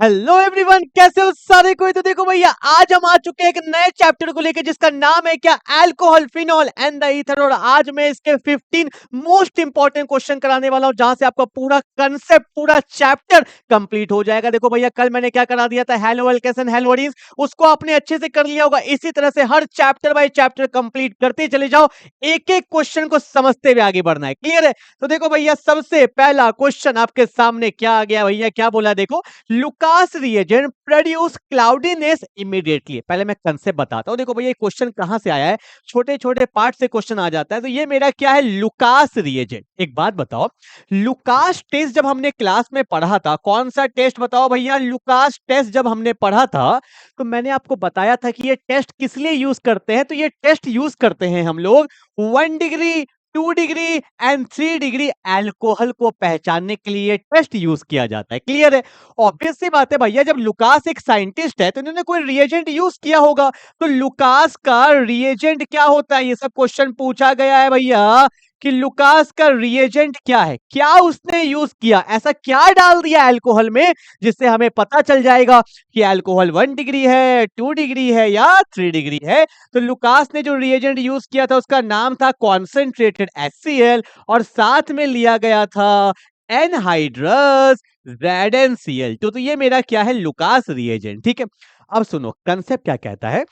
Hello everyone, कैसे हो सारे कोई। तो देखो भैया, आज हम आ चुके हैं एक नए चैप्टर को लेकर जिसका नाम है क्या, alcohol, phenol and the ether. और आज मैं इसके 15 मोस्ट इंपॉर्टेंट क्वेश्चन कराने वाला हूं, जहां से आपका पूरा कंसेप्ट, पूरा चैप्टर कंप्लीट हो जाएगा। देखो भैया, कल मैंने क्या करा दिया था, हेलो एल्केसन हेलो वरीज, उसको आपने अच्छे से कर लिया होगा। इसी तरह से हर चैप्टर बाय चैप्टर कंप्लीट करते चले जाओ, एक एक क्वेश्चन को समझते हुए आगे बढ़ना है। क्लियर है? तो देखो भैया, सबसे पहला क्वेश्चन आपके सामने क्या आ गया भैया, क्या बोला देखो, Lucas reagent produce cloudiness immediately. पहले मैं कंसेप्ट बताता हूं। देखो भैया, ये क्वेश्चन कहां से आया है, छोटे छोटे पार्ट से क्वेश्चन आ जाता है। तो ये मेरा क्या है, लुकास रिएजेंट। एक बात बताओ, लुकास टेस्ट जब हमने क्लास में पढ़ा था, कौन सा टेस्ट बताओ भैया, लुकास टेस्ट जब हमने पढ़ा था, तो मैंने आपको बताया था कि ये टेस्ट किस लिए यूज करते हैं। तो ये टेस्ट यूज करते हैं हम लोग 1 degree, 2 degree and 3 degree alcohol को पहचानने के लिए टेस्ट यूज किया जाता है। क्लियर है? ऑब्वियस सी बात है भैया, जब लुकास एक साइंटिस्ट है तो इन्होंने कोई रिएजेंट यूज किया होगा। तो लुकास का रिएजेंट क्या होता है, ये सब क्वेश्चन पूछा गया है भैया कि लुकास का रिएजेंट क्या है, क्या उसने यूज किया, ऐसा क्या डाल दिया अल्कोहल में जिससे हमें पता चल जाएगा कि अल्कोहल 1 डिग्री है, 2 डिग्री है या 3 डिग्री है। तो लुकास ने जो रिएजेंट यूज किया था उसका नाम था कॉन्सेंट्रेटेड HCl, और साथ में लिया गया था एनहाइड्रस ZnCl2। तो ये मेरा क्या है, लुकास रिएजेंट। ठीक है, अब सुनो कंसेप्ट क्या कहता है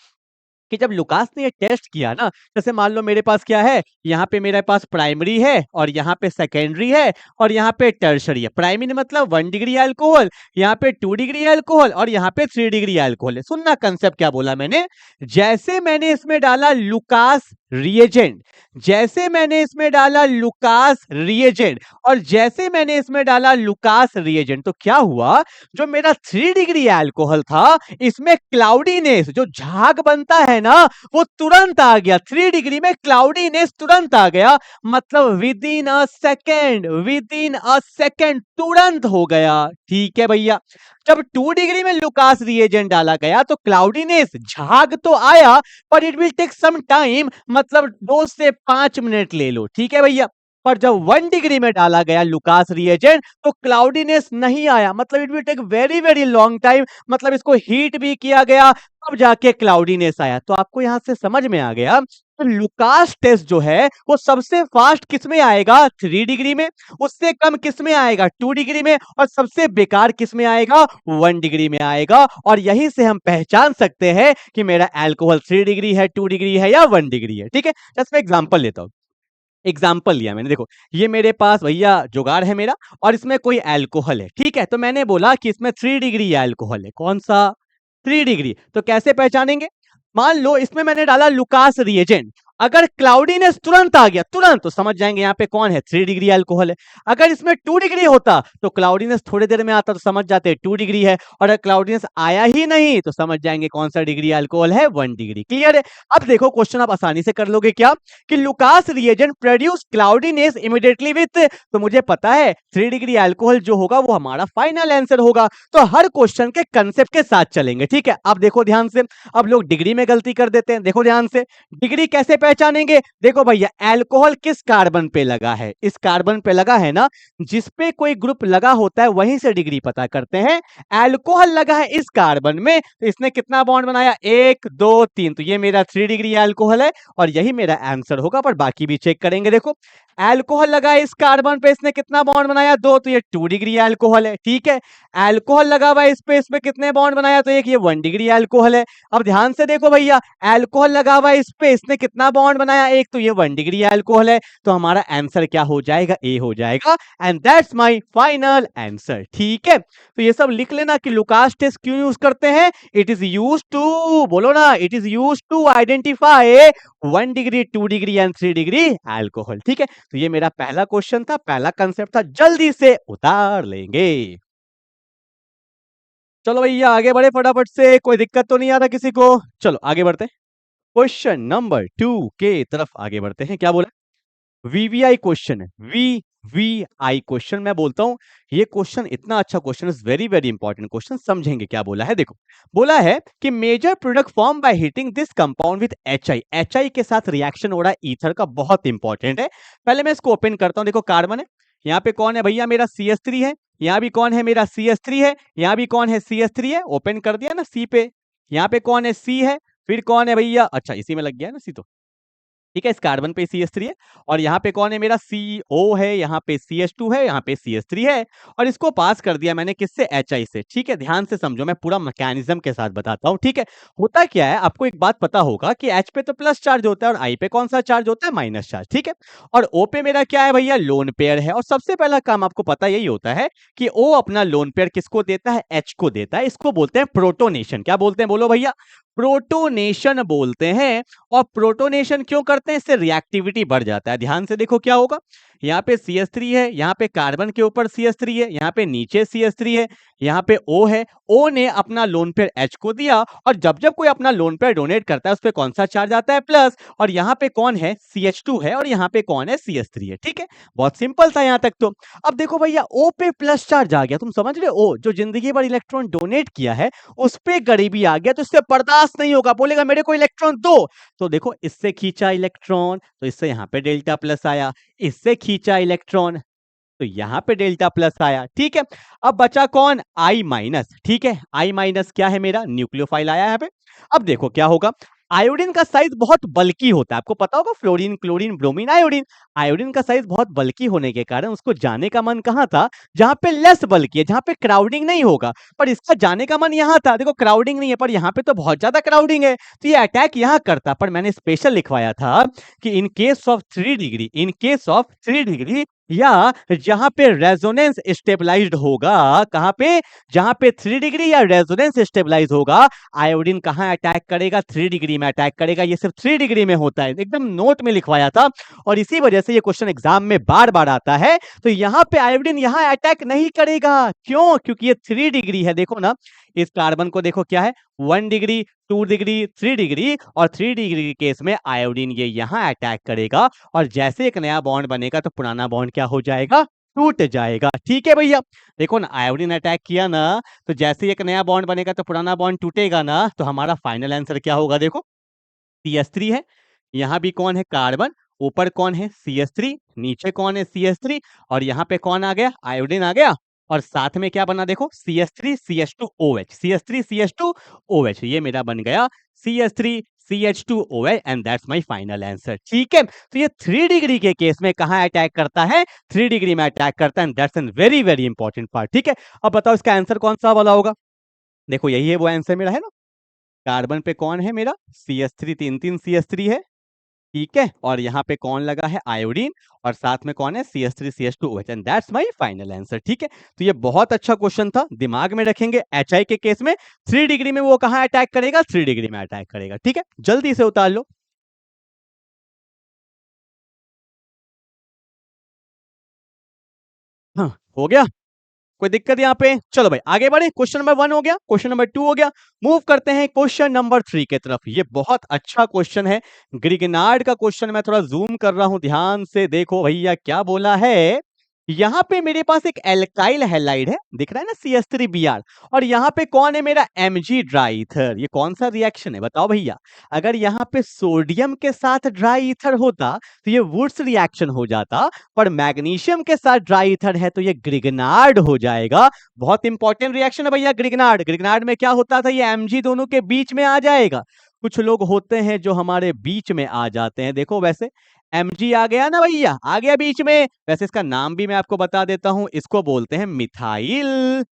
कि जब लुकास ने ये टेस्ट किया ना, जैसे मान लो मेरे पास क्या है, यहाँ पे मेरे पास प्राइमरी है और यहाँ पे सेकेंडरी है और यहाँ पे टर्शरी है। प्राइमरी मतलब 1 डिग्री अल्कोहल, यहाँ पे 2 डिग्री अल्कोहल और यहाँ पे 3 डिग्री अल्कोहल है। सुनना कंसेप्ट क्या बोला मैंने, जैसे मैंने इसमें डाला लुकास रिएजेंट, जैसे मैंने इसमें डाला लुकास रिएजेंट और जैसे मैंने इसमें डाला लुकास रिएजेंट, तो क्या हुआ, जो मेरा 3 डिग्री अल्कोहल था इसमें क्लाउडीनेस, जो झाग बनता है ना, वो तुरंत आ गया। 3 डिग्री में क्लाउडीनेस तुरंत आ गया, मतलब with in a second, with in a second तुरंत हो गया। ठीक है भैया, जब 2 डिग्री में लुकास रिएजेंट डाला गया तो क्लाउडीनेस, झाग तो आया, पर it will take some time, मतलब 2 से 5 मिनट ले लो। ठीक है भैया, पर जब 1 डिग्री में डाला गया लुकास रिएजेंट तो क्लाउडीनेस नहीं आया, मतलब it will take very very long time, मतलब इसको हीट भी किया गया तब जाके क्लाउडीनेस आया। तो आपको यहां से समझ में आ गया, तो लुकास टेस्ट जो है वो सबसे फास्ट किस में आएगा, 3 डिग्री में, उससे कम किस में आएगा, 2 डिग्री में, और सबसे बेकार किस में आएगा, 1 डिग्री में आएगा। और यहीं से हम पहचान सकते हैं कि मेरा अल्कोहल 3 डिग्री है, 2 डिग्री है या 1 डिग्री है। ठीक है, जैसे मैं एग्जांपल लेता हूं। एग्जाम्पल लिया मैंने, देखो ये मेरे पास भैया जुगाड़ है मेरा और इसमें कोई अल्कोहल है। ठीक है, तो मैंने बोला कि इसमें 3 डिग्री अल्कोहल है। कौन सा, 3 डिग्री। तो कैसे पहचानेंगे, मान लो इसमें मैंने डाला लुकास रिएजेंट, अगर क्लाउडीनेस तुरंत आ गया, तुरंत, तो समझ जाएंगे यहाँ पे कौन है, 3 डिग्री अल्कोहल है। अगर इसमें 2 डिग्री होता तो क्लाउडीनेस थोड़ी देर में आता तो समझ जाते 2 डिग्री है, और अगर क्लाउडीनेस आया ही नहीं तो समझ जाएंगे कौन सा डिग्री अल्कोहल है, 1 डिग्री। क्लियर है? अब देखो क्वेश्चन आप आसानी से कर लोगे क्या, कि Lucas reagent produce cloudiness immediately with, तो मुझे पता है 3 डिग्री अल्कोहल जो होगा वो हमारा फाइनल आंसर होगा। तो हर क्वेश्चन के कंसेप्ट के साथ चलेंगे। ठीक है, अब देखो ध्यान से, अब लोग डिग्री में गलती कर देते हैं। देखो ध्यान से, डिग्री कैसे पहचानेंगे, देखो भैया अल्कोहल किस कार्बन पे लगा है, इस कार्बन पे लगा है ना, जिस पे कोई ग्रुप लगा होता है वहीं से डिग्री पता करते हैं। अल्कोहल लगा है इस कार्बन में, तो इसने कितना बॉन्ड बनाया, 1 2 3, तो ये मेरा 3 डिग्री अल्कोहल है और यही मेरा आंसर होगा। पर बाकी भी चेक करेंगे। देखो अल्कोहल लगा है इस कार्बन पे, इसने कितना बॉन्ड बनाया, 2, तो ये 2 डिग्री अल्कोहल है। ठीक है, अल्कोहल लगा हुआ है इस पे, इसमें कितने बॉन्ड बनाया, तो एक ये 1 डिग्री अल्कोहल है। अब ध्यान से देखो भैया, अल्कोहल लगा हुआ है इस पे, इसने कितना बॉन्ड बनाया, एक, तो ये 1 डिग्री अल्कोहल है। तो हमारा आंसर क्या हो जाएगा, ए हो जाएगा, and that's my final answer. ठीक है, तो ये सब लिख लेना कि लुकास टेस्ट क्यों यूज करते हैं। इट इज यूज टू, बोलो ना, it is use to identify 1 degree, 2 degree and 3 degree alcohol. ठीक है, तो ये मेरा पहला क्वेश्चन था, पहला कंसेप्ट था, जल्दी से उतार लेंगे। चलो भैया आगे बढ़े फटाफट से, कोई दिक्कत तो नहीं आ रहा किसी को। चलो आगे बढ़ते हैं, क्वेश्चन नंबर 2 के तरफ आगे बढ़ते हैं। क्या बोला, वीवीआई क्वेश्चन है, वीवीआई क्वेश्चन मैं बोलता हूं, ये क्वेश्चन इतना अच्छा question, is very very important question. समझेंगे क्या बोला है। देखो बोला है कि major product form by heating this compound with HI के साथ रिएक्शन हो रहा है ईथर का, बहुत इंपॉर्टेंट है। पहले मैं इसको ओपन करता हूं। देखो कार्बन है, यहाँ पे कौन है भैया, मेरा CH3 है, यहाँ भी कौन है मेरा CH3 है, यहाँ भी कौन है CH3 है, ओपन कर दिया ना C पे, यहाँ पे कौन है C है, फिर कौन है भैया, अच्छा इसी में लग गया ना C तो, ठीक है, इस कार्बन पे CH3 है और यहाँ पे कौन है मेरा CO है, यहाँ पे CH2 है, यहाँ पे CH3 है और इसको पास कर दिया मैंने किससे, HI से। ठीक है, ध्यान से समझो, मैं पूरा मैकेनिज्म के साथ बताता हूँ। ठीक है, होता क्या है, आपको एक बात पता होगा कि H पे तो प्लस चार्ज होता है और I पे कौन सा चार्ज होता है, माइनस चार्ज। ठीक है, और O पे मेरा क्या है भैया, लोन पेयर है और सबसे पहला काम आपको पता यही होता है कि O अपना लोन पेयर किसको देता है, H को देता है। इसको बोलते हैं प्रोटोनेशन। क्या बोलते हैं, बोलो भैया, प्रोटोनेशन बोलते हैं। और प्रोटोनेशन क्यों करते हैं, इससे रिएक्टिविटी बढ़ जाता है। ध्यान से देखो क्या होगा, यहाँ पे CH3 है, यहाँ पे कार्बन के ऊपर CH3 है, यहाँ पे नीचे CH3 है, यहाँ पे O है, O ने अपना लोन पेयर H को दिया और जब जब कोई अपना लोन पेयर डोनेट करता है उस पे कौन सा चार्ज आता है, प्लस, और यहाँ पे कौन है, CH2 है और यहाँ पे कौन है, CH3 है। ठीक है, बहुत सिंपल था यहाँ तक तो। अब देखो भैया, O पे प्लस चार्ज आ गया, तुम समझ रहे हो, O जो जिंदगी भर इलेक्ट्रॉन डोनेट किया है उस पे गरीबी आ गया तो इससे बर्दाश्त नहीं होगा, बोलेगा मेरे को इलेक्ट्रॉन दो। तो देखो, इससे खींचा इलेक्ट्रॉन तो इससे यहाँ पे डेल्टा प्लस आया, इससे खींचा इलेक्ट्रॉन तो यहाँ पे डेल्टा प्लस आया। ठीक है, अब बचा कौन, I माइनस। ठीक है, I माइनस क्या है मेरा, न्यूक्लियोफाइल आया यहाँ पे। अब देखो क्या होगा, आयोडीन का साइज बहुत बल्की होता है, आपको पता होगा, fluorine, chlorine, bromine, iodine. Iodine का साइज बहुत बल्की होने के कारण उसको जाने का मन कहाँ था, जहां पे लेस बल्की है, जहां पे क्राउडिंग नहीं होगा। पर इसका जाने का मन यहाँ था, देखो क्राउडिंग नहीं है पर यहाँ पे तो बहुत ज्यादा क्राउडिंग है, तो ये अटैक यहाँ करता। पर मैंने स्पेशल लिखवाया था कि in case of 3 degree, in case of 3 degree या जहां पे रेजोनेंस स्टेबलाइज्ड होगा, कहां पे, जहां पे 3 डिग्री या रेजोनेंस स्टेबलाइज होगा, आयोडीन कहां अटैक करेगा, 3 डिग्री में अटैक करेगा। ये सिर्फ 3 डिग्री में होता है, एकदम नोट में लिखवाया था और इसी वजह से ये क्वेश्चन एग्जाम में बार बार आता है। तो यहां पे आयोडीन यहां अटैक नहीं करेगा, क्यों, क्योंकि ये 3 डिग्री है। देखो ना, इस कार्बन को देखो क्या है, 1 डिग्री, 2 डिग्री, 3 डिग्री, और 3 डिग्री के केस में आयोडीन ये यहां अटैक करेगा और जैसे एक नया बॉन्ड बनेगा तो पुराना बॉन्ड क्या हो जाएगा, टूट जाएगा। ठीक है भैया, देखो ना, आयोडीन अटैक किया ना तो जैसे ही एक नया बॉन्ड बनेगा तो पुराना बॉन्ड टूटेगा ना, तो हमारा फाइनल आंसर क्या होगा, देखो CH3 है, यहाँ भी कौन है, कार्बन, ऊपर कौन है, CH3, नीचे कौन है, CH3, और यहाँ पे कौन आ गया, आयोडीन आ गया और साथ में क्या बना, देखो CH3 CH2OH, CH3 CH2OH, ये मेरा बन गया CH3 CH2OH and that's my final answer. ठीक है, तो ये 3 डिग्री के केस में कहां अटैक करता है, 3 डिग्री में अटैक करता है and that's an very very important part. ठीक है, अब बताओ इसका आंसर कौन सा वाला होगा। देखो यही है वो आंसर मेरा, है ना, कार्बन पे कौन है मेरा, CH3, 3 CH3 है। ठीक है, और यहाँ पे कौन लगा है, आयोडीन, और साथ में कौन है, CH3 CH2OH and that's my final answer. ठीक है, तो ये बहुत अच्छा क्वेश्चन था, दिमाग में रखेंगे। HI के केस में 3 डिग्री में वो कहां अटैक करेगा, 3 डिग्री में अटैक करेगा। ठीक है, जल्दी से उतार लो। हाँ, हो गया, कोई दिक्कत यहाँ पे, चलो भाई आगे बढ़े। क्वेश्चन नंबर 1 हो गया, क्वेश्चन नंबर 2 हो गया, मूव करते हैं क्वेश्चन नंबर 3 की तरफ। ये बहुत अच्छा क्वेश्चन है, ग्रिगनार्ड का क्वेश्चन। मैं थोड़ा जूम कर रहा हूं, ध्यान से देखो भैया क्या बोला है। यहाँ पे मेरे पास एक एल्काइल हैलाइड है, दिख रहा है ना, CH3Br, और यहाँ पे कौन है मेरा, Mg ड्राई ईथर। ये कौन सा रिएक्शन है बताओ भैया, अगर यहाँ पे सोडियम के साथ ड्राई ईथर होता तो ये वुड्स रिएक्शन हो जाता, पर मैग्नीशियम के साथ ड्राई ईथर है तो ये ग्रिगनार्ड हो जाएगा। बहुत इंपॉर्टेंट रिएक्शन है भैया ग्रिगनार्ड। ग्रिगनार्ड में क्या होता था, ये Mg दोनों के बीच में आ जाएगा। कुछ लोग होते हैं जो हमारे बीच में आ जाते हैं, देखो वैसे Mg आ गया ना भैया, आ गया बीच में। वैसे इसका नाम भी मैं आपको बता देता हूं, इसको बोलते हैं methyl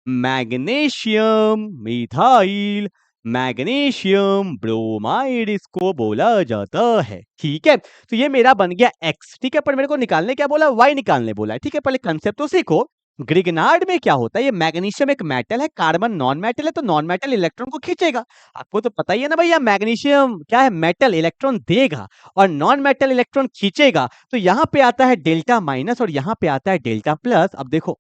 magnesium, methyl magnesium bromide इसको बोला जाता है। ठीक है, तो ये मेरा बन गया X। ठीक है, पर मेरे को निकालने क्या बोला, Y निकालने बोला है। ठीक है, पहले कंसेप्ट तो सीखो। ग्रिगनार्ड में क्या होता है, ये मैग्नीशियम एक मेटल है, कार्बन नॉन मेटल है, तो नॉन मेटल इलेक्ट्रॉन को खींचेगा। आपको तो पता ही है ना भैया, मैग्नीशियम क्या है, मेटल, इलेक्ट्रॉन देगा और नॉन मेटल इलेक्ट्रॉन खींचेगा। तो यहाँ पे आता है डेल्टा माइनस और यहाँ पे आता है डेल्टा प्लस। अब देखो,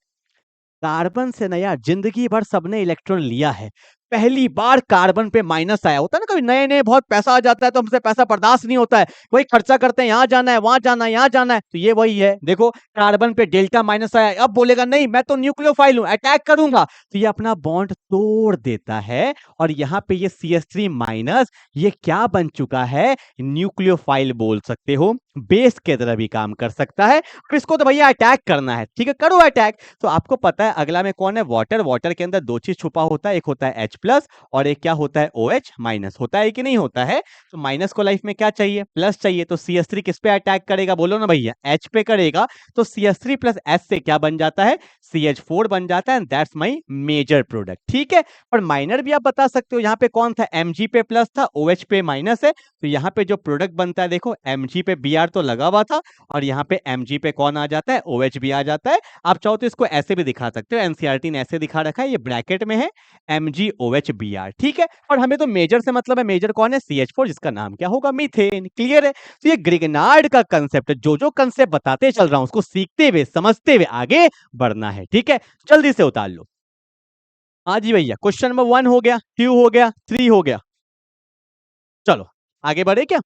कार्बन से ना यार जिंदगी भर सबने इलेक्ट्रॉन लिया है, पहली बार कार्बन पे माइनस आया होता है ना, कभी नए नए बहुत पैसा आ जाता है तो हमसे पैसा बर्दाश्त नहीं होता है, वही खर्चा करते हैं, यहाँ जाना है वहां जाना है यहाँ जाना है, तो ये वही है। देखो कार्बन पे डेल्टा माइनस आया, अब बोलेगा नहीं मैं तो न्यूक्लियोफाइल हूं, अटैक करूंगा, तो ये अपना बॉन्ड तोड़ देता है और यहाँ पे ये CH3 माइनस ये क्या बन चुका है, न्यूक्लियोफाइल बोल सकते हो, बेस के तरह भी काम कर सकता है। अब इसको तो भैया अटैक करना है, ठीक है करो अटैक। तो आपको पता है अगला में कौन है, वाटर। वाटर के अंदर दो चीज छुपा होता है, एक होता है H+ और एक क्या होता है OH- होता है कि नहीं होता है। तो माइनस को लाइफ में क्या चाहिए, प्लस चाहिए, तो CH3 किस पे अटैक करेगा बोलो ना भैया, H पे करेगा, तो CH3 प्लस H से क्या बन जाता है, CH4 बन जाता है, दैट्स माई मेजर प्रोडक्ट, ठीक है। और माइनर भी आप बता सकते हो, यहाँ पे कौन था, Mg पे प्लस था, OH पे माइनस है, तो यहाँ पे जो प्रोडक्ट बनता है देखो Mg पे Br तो लगा हुआ था और यहाँ पे Mg पे कौन आ जाता है, OH भी आ जाता है। आप चाहो तो इसको ऐसे भी दिखा सकते हो, एनसीईआरटी ने ऐसे दिखा रखा है, ये ब्रैकेट में है MgOH Br, ठीक है। और हमें तो मेजर से मतलब है, मेजर कौन है, CH4 जिसका नाम क्या होगा, मीथेन, क्लियर है। तो ये ग्रिगनार्ड का कंसेप्ट है, जो कंसेप्ट बताते चल रहा हूं उसको सीखते हुए समझते हुए आगे बढ़ना है, ठीक है। जल्दी से उतार लो। हाँ जी भैया, क्वेश्चन नंबर 1 हो गया, 2 हो गया, 3 हो गया, चलो आगे बढ़े क्या।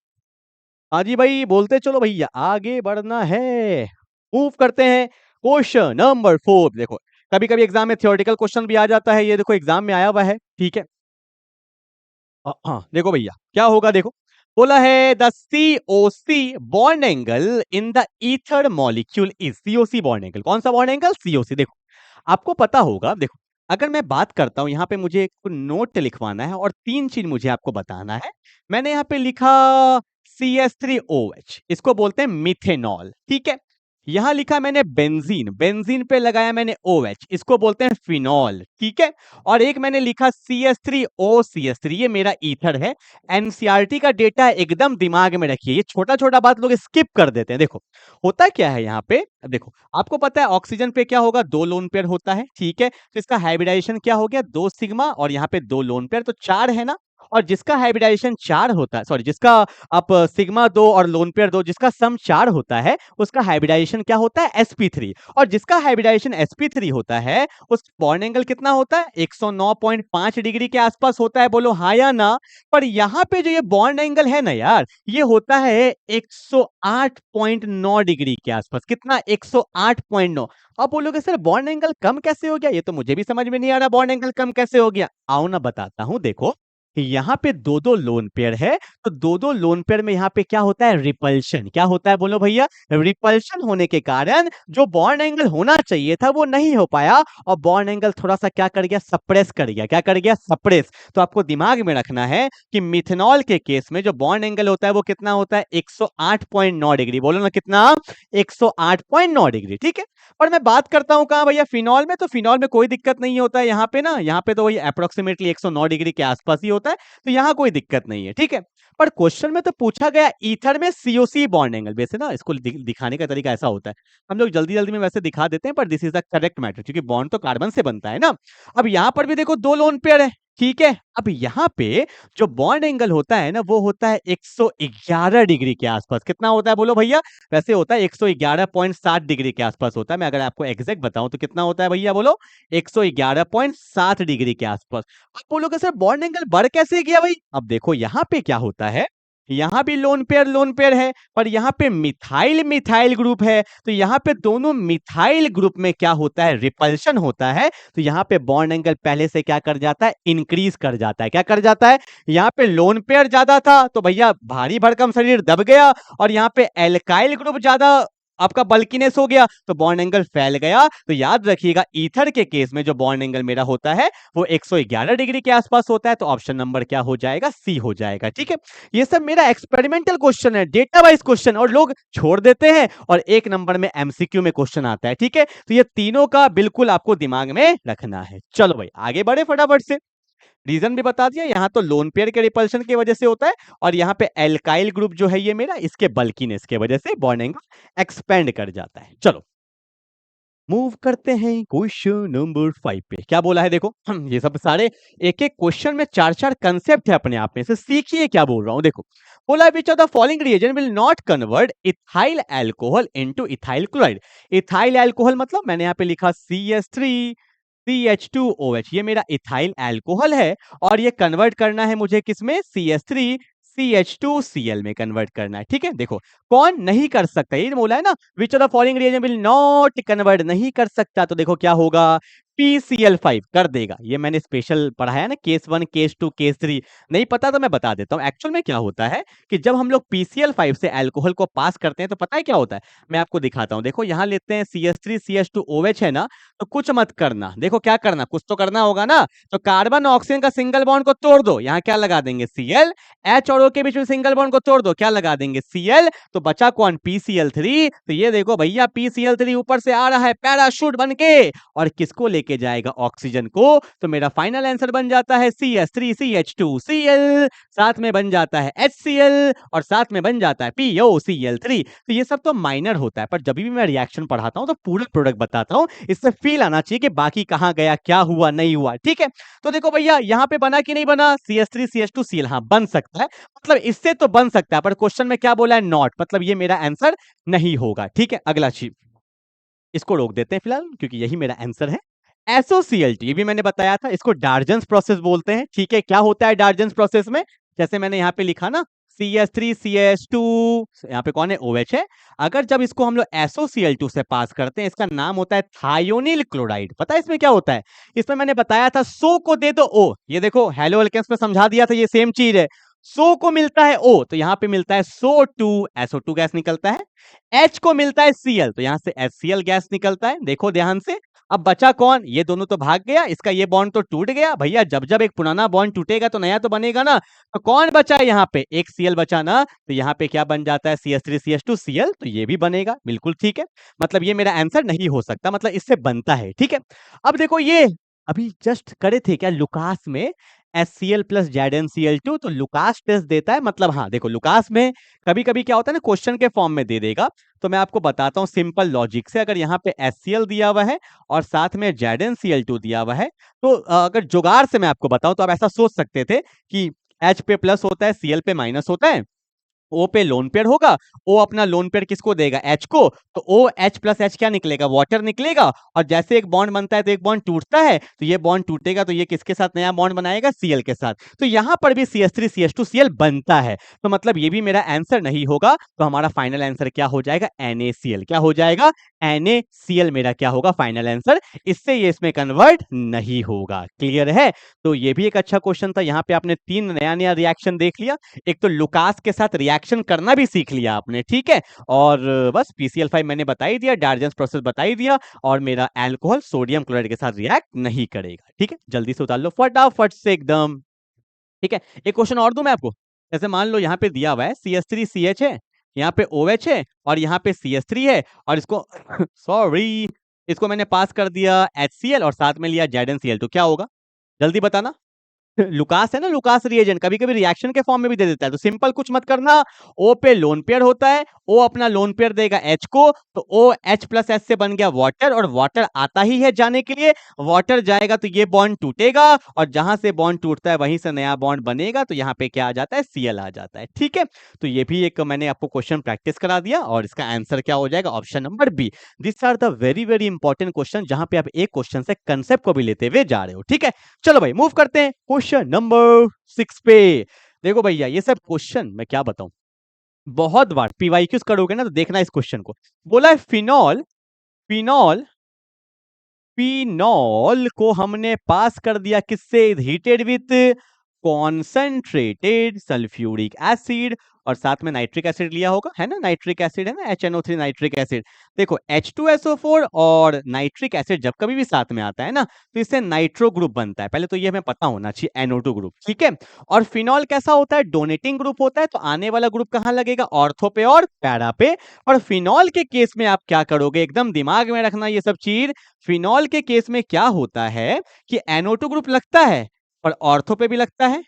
हाँ जी भाई बोलते चलो भैया, आगे बढ़ना है। मूव करते हैं क्वेश्चन नंबर 4। देखो कभी कभी एग्जाम में थियोरेटिकल क्वेश्चन भी आ जाता है, ये देखो एग्जाम में आया हुआ है, ठीक है। हाँ देखो भैया क्या होगा, देखो बोला है the COC bond angle in the ether molecule is, COC bond angle, कौन सा बॉन्ड एंगल, COC। देखो आपको पता होगा, देखो अगर मैं बात करता हूं, यहाँ पे मुझे एक नोट लिखवाना है और 3 चीज मुझे आपको बताना है। मैंने यहाँ पे लिखा CH3OH, इसको बोलते हैं मिथेनॉल, ठीक है। यहां लिखा मैंने बेंजीन, बेंजीन पे लगाया मैंने OH, इसको बोलते हैं फिनॉल, ठीक है। और एक मैंने लिखा CH3OCH3, ये मेरा ईथर है। एनसीईआरटी का डेटा एकदम दिमाग में रखिए, ये छोटा छोटा बात लोग स्किप कर देते हैं। देखो होता क्या है यहाँ पे, देखो आपको पता है ऑक्सीजन पे क्या होगा, 2 लोन पेयर होता है, ठीक है। तो इसका हाइब्रिडाइजेशन क्या हो गया, 2 सिग्मा और यहाँ पे 2 लोन पेयर, तो 4 है ना। और जिसका हाइब्रिडाइजेशन 4 होता है, सॉरी जिसका आप सिग्मा 2 और लोन पेयर 2 जिसका सम 4 होता है, उसका हाइब्रिडाइजेशन क्या होता है, sp3। और जिसका हाइब्रिडाइजेशन sp3 होता है उस बॉन्ड एंगल कितना होता है, 109.5 डिग्री के आसपास होता है, बोलो हाँ या ना। पर यहाँ पे जो ये बॉन्ड एंगल है ना यार, ये होता है 108.9 डिग्री के आसपास, कितना, 108.9। अब बोलोगे सर बॉन्ड एंगल कम कैसे हो गया, ये तो मुझे भी समझ में नहीं आ रहा, बॉन्ड एंगल कम कैसे हो गया, आओ ना बताता हूं। देखो यहाँ पे 2-2 लोन पेयर है, तो 2-2 लोन पेयर में यहाँ पे क्या होता है, रिपल्शन, क्या होता है बोलो भैया, रिपल्शन होने के कारण जो बॉन्ड एंगल होना चाहिए था वो नहीं हो पाया, और बॉन्ड एंगल थोड़ा सा क्या कर गया, सप्रेस कर गया, क्या कर गया, सप्रेस। तो आपको दिमाग में रखना है कि मिथेनॉल के केस में जो बॉन्ड एंगल होता है वो कितना होता है, 108.9 डिग्री, बोलो ना कितना, 108.9 डिग्री, ठीक है। और मैं बात करता हूं कहां भैया, फिनॉल में, तो फिनॉल में कोई दिक्कत नहीं होता है, यहाँ पे ना, यहाँ पे तो वही अप्रोक्सीमेटली 109 डिग्री के आसपास ही होता है, तो यहाँ कोई दिक्कत नहीं है, ठीक है। पर क्वेश्चन में तो पूछा गया ईथर में COC बॉन्ड एंगल, वैसे ना इसको दिखाने का तरीका ऐसा होता है, हम लोग जल्दी जल्दी में वैसे दिखा देते हैं, पर this is the correct matter, क्योंकि बॉन्ड तो कार्बन से बनता है ना। अब यहाँ पर भी देखो 2 लोन पेयर है, ठीक है। अब यहाँ पे जो बॉन्ड एंगल होता है ना वो होता है 111 डिग्री के आसपास, कितना होता है बोलो भैया, वैसे होता है 111.7 डिग्री के आसपास होता है, मैं अगर आपको एग्जैक्ट बताऊं तो कितना होता है भैया बोलो, 111.7 डिग्री के आसपास। आप बोलोगे सर बॉन्ड एंगल बढ़ कैसे गया भाई, अब देखो यहाँ पे क्या होता है, यहाँ भी लोन पेयर है, पर यहाँ पे मिथाइल मिथाइल ग्रुप है, तो यहाँ पे दोनों मिथाइल ग्रुप में क्या होता है, रिपल्शन होता है, तो यहाँ पे बॉन्ड एंगल पहले से क्या कर जाता है, इंक्रीज कर जाता है, क्या कर जाता है, यहाँ पे लोन पेयर ज्यादा था तो भैया भारी भरकम शरीर दब गया, और यहाँ पे एल्काइल ग्रुप ज्यादा आपका बल्कीनेस हो गया तो बॉन्ड एंगल फैल गया। तो याद रखिएगा ईथर के केस में जो बॉन्ड एंगल मेरा होता है वो 111 डिग्री के आसपास होता है, तो ऑप्शन नंबर क्या हो जाएगा, सी हो जाएगा, ठीक है। ये सब मेरा एक्सपेरिमेंटल क्वेश्चन है, डेटा वाइज क्वेश्चन, और लोग छोड़ देते हैं और 1 नंबर में MCQ में क्वेश्चन आता है, ठीक है। तो ये तीनों का बिल्कुल आपको दिमाग में रखना है। चलो भाई आगे बढ़े फटाफट से, रीजन भी बता दिया, यहाँ तो लोन पेयर के रिपल्शन की वजह से होता है, और यहाँ पे एल्काइल ग्रुप जो है ये मेरा, इसके बल्कीनेस के वजह से बॉन्ड एंगल एक्सपेंड कर जाता है। चलो मूव करते हैं क्वेश्चन नंबर 5 पे, क्या बोला है देखो, ये सब सारे एक एक क्वेश्चन में 4-4 कंसेप्ट है अपने आप में से, सीखिए क्या बोल रहा हूं। देखो बोला है विच of the following reagent will not convert ethyl alcohol into ethyl chloride. Ethyl alcohol मतलब मैंने यहाँ पे लिखा CH3, CH2OH, ये मेरा इथाइल अल्कोहल है और ये कन्वर्ट करना है मुझे किसमें, CH3CH2Cl में कन्वर्ट करना है। ठीक है, देखो कौन नहीं कर सकता, ये बोला है ना, विच of the following reagent will not convert, नहीं कर सकता, तो देखो क्या होगा, PCl5 कर देगा। ये मैंने स्पेशल पढ़ाया ना, केस 1 केस 2 केस 3, नहीं पता तो मैं बता देता हूँ। एक्चुअल में क्या होता है कि जब हम लोग PCl5 से अल्कोहल को पास करते हैं तो पता है क्या होता है, मैं आपको दिखाता हूँ। देखो यहाँ लेते हैं CH3CH2OH है ना, तो कुछ मत करना, देखो क्या करना, कुछ तो करना होगा ना, तो कार्बन ऑक्सीजन का सिंगल बॉन्ड को तोड़ दो, यहाँ क्या लगा देंगे Cl, H और O के बीच में सिंगल बॉन्ड को तोड़ दो, क्या लगा देंगे Cl, तो बचा कौन, PCl3। तो ये देखो भैया PCl3 ऊपर से आ रहा है पैराशूट बन के, और किसको लेके जाएगा, ऑक्सीजन को, तो मेरा फाइनल आंसर बन जाता है CH3CH2Cl, साथ में बन जाता है HCl और साथ में बन जाता है POCl3। तो ये सब तो माइनर होता है, पर जब भी मैं रिएक्शन पढ़ाता हूं तो पूरा प्रोडक्ट बताता हूं, इससे फील आना चाहिए कि बाकी कहां गया, क्या हुआ नहीं हुआ। ठीक है, तो देखो भैया यहां पे बना कि नहीं बना, CH3CH2Cl, हाँ बन सकता है, मतलब इससे तो बन सकता है, पर क्वेश्चन में क्या बोला है, नॉट, मतलब ये मेरा आंसर नहीं होगा। ठीक है, अगला चीज, इसको रोक देते हैं फिलहाल क्योंकि यही मेरा आंसर है। SOCl2, ये भी मैंने बताया था, इसको डार्जन्स प्रोसेस बोलते हैं। ठीक है, क्या होता है डार्जन्स प्रोसेस में, जैसे मैंने यहाँ पे लिखा ना, CH3CH2, यहाँ पे कौन है, OH है। अगर जब इसको हम लोग SOCl2 से पास करते हैं, इसका नाम होता है थायोनिल क्लोराइड। पता है इसमें क्या होता है, इसमें मैंने बताया था सो को दे दो O, ये देखो हेलो एल्केन्स में समझा दिया था, ये सेम चीज है। सो को मिलता है O, तो यहाँ पे मिलता है SO2, SO2 गैस निकलता है। H को मिलता है Cl, तो यहां से HCl गैस निकलता है, देखो ध्यान से। अब बचा कौन, ये दोनों तो भाग गया, इसका ये बॉन्ड तो टूट गया भैया, जब जब एक पुराना बॉन्ड टूटेगा तो नया तो बनेगा ना, तो कौन बचा है यहाँ पे, एक Cl बचा ना, तो यहाँ पे क्या बन जाता है, CH3CH2Cl, तो ये भी बनेगा, बिल्कुल ठीक है। मतलब ये मेरा आंसर नहीं हो सकता, मतलब इससे बनता है। ठीक है, अब देखो ये अभी जस्ट करे थे क्या लुकास में, HCl प्लस ZnCl2, तो लुकास टेस्ट देता है, मतलब हाँ देखो लुकास में कभी कभी क्या होता है ना, क्वेश्चन के फॉर्म में दे देगा, तो मैं आपको बताता हूँ सिंपल लॉजिक से। अगर यहाँ पे HCl दिया हुआ है और साथ में ZnCl2 दिया हुआ है, तो अगर जुगाड़ से मैं आपको बताऊं तो आप ऐसा सोच सकते थे कि H पे प्लस होता है, Cl पे माइनस होता है, O पे लोन पेयर होगा, O अपना लोन पेयर किसको देगा, H को, तो OH प्लस H क्या निकलेगा, वाटर निकलेगा, और जैसे एक बॉन्ड बनता है तो एक बॉन्ड टूटता है, तो ये बॉन्ड टूटेगा तो ये किसके साथ नया बॉन्ड बनाएगा, Cl के साथ। तो यहां पर भी CH3CH2Cl बनता है, तो मतलब ये भी मेरा आंसर नहीं होगा, तो हमारा फाइनल आंसर क्या हो जाएगा, NaCl, क्या हो जाएगा, NaCl मेरा क्या होगा फाइनल आंसर, इससे ये इसमें कन्वर्ट नहीं होगा। क्लियर है, तो ये भी एक अच्छा क्वेश्चन था, यहाँ पे आपने 3 नया नया रिएक्शन देख लिया, एक तो लुकास के साथ रिएक्शन करना भी सीख लिया आपने। ठीक है, और बस PCl5 मैंने बता ही दिया, डार्जन्स प्रोसेस बता ही दिया, और मेरा अल्कोहल सोडियम क्लोराइड के साथ रिएक्ट नहीं करेगा। ठीक है, जल्दी से उतार लो फटाफट से एकदम। ठीक है, एक क्वेश्चन और दूं मैं आपको, जैसे मान लो यहाँ पे दिया हुआ है CH3CH है, यहाँ पे OH है और यहाँ पे CH3 है, और इसको सॉरी इसको मैंने पास कर दिया HCl और साथ में लिया ZnCl, तो क्या होगा, जल्दी बताना। लुकास है ना, लुकास रिएजेंट कभी कभी रिएक्शन के फॉर्म में भी दे देता है, तो सिंपल कुछ मत करना, O पे लोन पेयर होता है, O अपना लोन पेयर देगा H को, तो OH प्लस H से बन गया वाटर, और वाटर आता ही है जाने के लिए, वाटर जाएगा तो ये बॉन्ड टूटेगा, और जहां से बॉन्ड टूटता है वहीं से नया बॉन्ड बनेगा, तो यहाँ पे क्या आ जाता है, Cl आ जाता है। ठीक है, तो ये भी एक मैंने आपको क्वेश्चन प्रैक्टिस करा दिया, और इसका आंसर क्या हो जाएगा, option number B. This are the very very important question, जहां पे आप एक क्वेश्चन से कंसेप्ट को भी लेते हुए जा रहे हो। ठीक है, चलो भाई मूव करते हैं क्वेश्चन नंबर 6 पे। देखो भैया ये सब क्वेश्चन मैं क्या बताऊं, बहुत बार पीवाईक्यूज करोगे ना तो देखना इस क्वेश्चन को। बोला है फिनॉल, फिनॉल फिनॉल को हमने पास कर दिया किससे, heated with concentrated sulphuric acid, और साथ में नाइट्रिक एसिड लिया होगा, है ना, नाइट्रिक एसिड है ना, HNO3 नाइट्रिक एसिड। देखो H2SO4 और नाइट्रिक एसिड जब कभी भी साथ में आता है ना, तो इससे नाइट्रो ग्रुप बनता है, पहले तो ये हमें पता होना चाहिए, NO2 ग्रुप। ठीक है, और फिनॉल कैसा होता है, डोनेटिंग ग्रुप होता है, तो आने वाला ग्रुप कहां लगेगा, ऑर्थो पे और पैरा पे। और फिनॉल के केस में आप क्या करोगे, एकदम दिमाग में रखना ये सब चीज। फिनॉल के केस में क्या होता है कि NO2 ग्रुप लगता है, और ऑर्थो पे भी लगता है,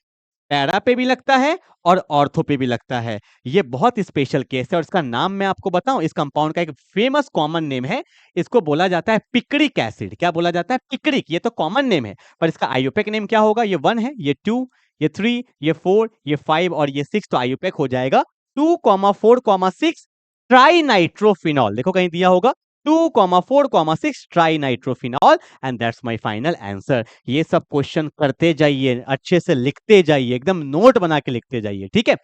पैरा पे भी लगता है, और ऑर्थो पे भी लगता है। ये बहुत स्पेशल केस है, और इसका नाम मैं आपको बताऊं, इस कंपाउंड का एक फेमस कॉमन नेम है, इसको बोला जाता है पिक्रिक एसिड। क्या बोला जाता है, पिक्रिक, ये तो कॉमन नेम है, पर इसका आईयूपीएक नेम क्या होगा, ये 1 है, ये 2, ये 3, ये 4, ये 5 और ये 6, तो आईयूपीएक हो जाएगा 2,4,6 ट्राई नाइट्रोफिनॉल। देखो कहीं दिया होगा 2,4,6 try nitrophenol and that's my final answer. ये सब क्वेश्चन करते जाइए, अच्छे से लिखते जाइए, एकदम नोट बना के लिखते जाइए, ठीक है।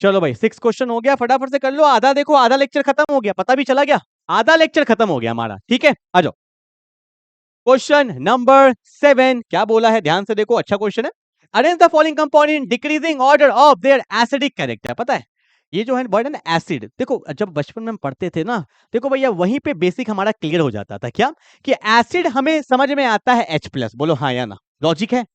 चलो भाई 6 क्वेश्चन हो गया, फटाफट से कर लो। आधा देखो, आधा लेक्चर खत्म हो गया, पता भी चला गया, आधा लेक्चर खत्म हो गया हमारा, ठीक है। आ जाओ क्वेश्चन नंबर 7। क्या बोला है, ध्यान से देखो, अच्छा क्वेश्चन है। Arrange the following compound in decreasing order of their acidic character. पता है ये जो है वर्ड है ना एसिड, देखो जब बचपन में हम पढ़ते थे ना, देखो भैया वहीं पे बेसिक हमारा क्लियर हो जाता था। क्या कि एसिड हमें समझ में आता है H+, बोलो हाँ या ना, लॉजिक है।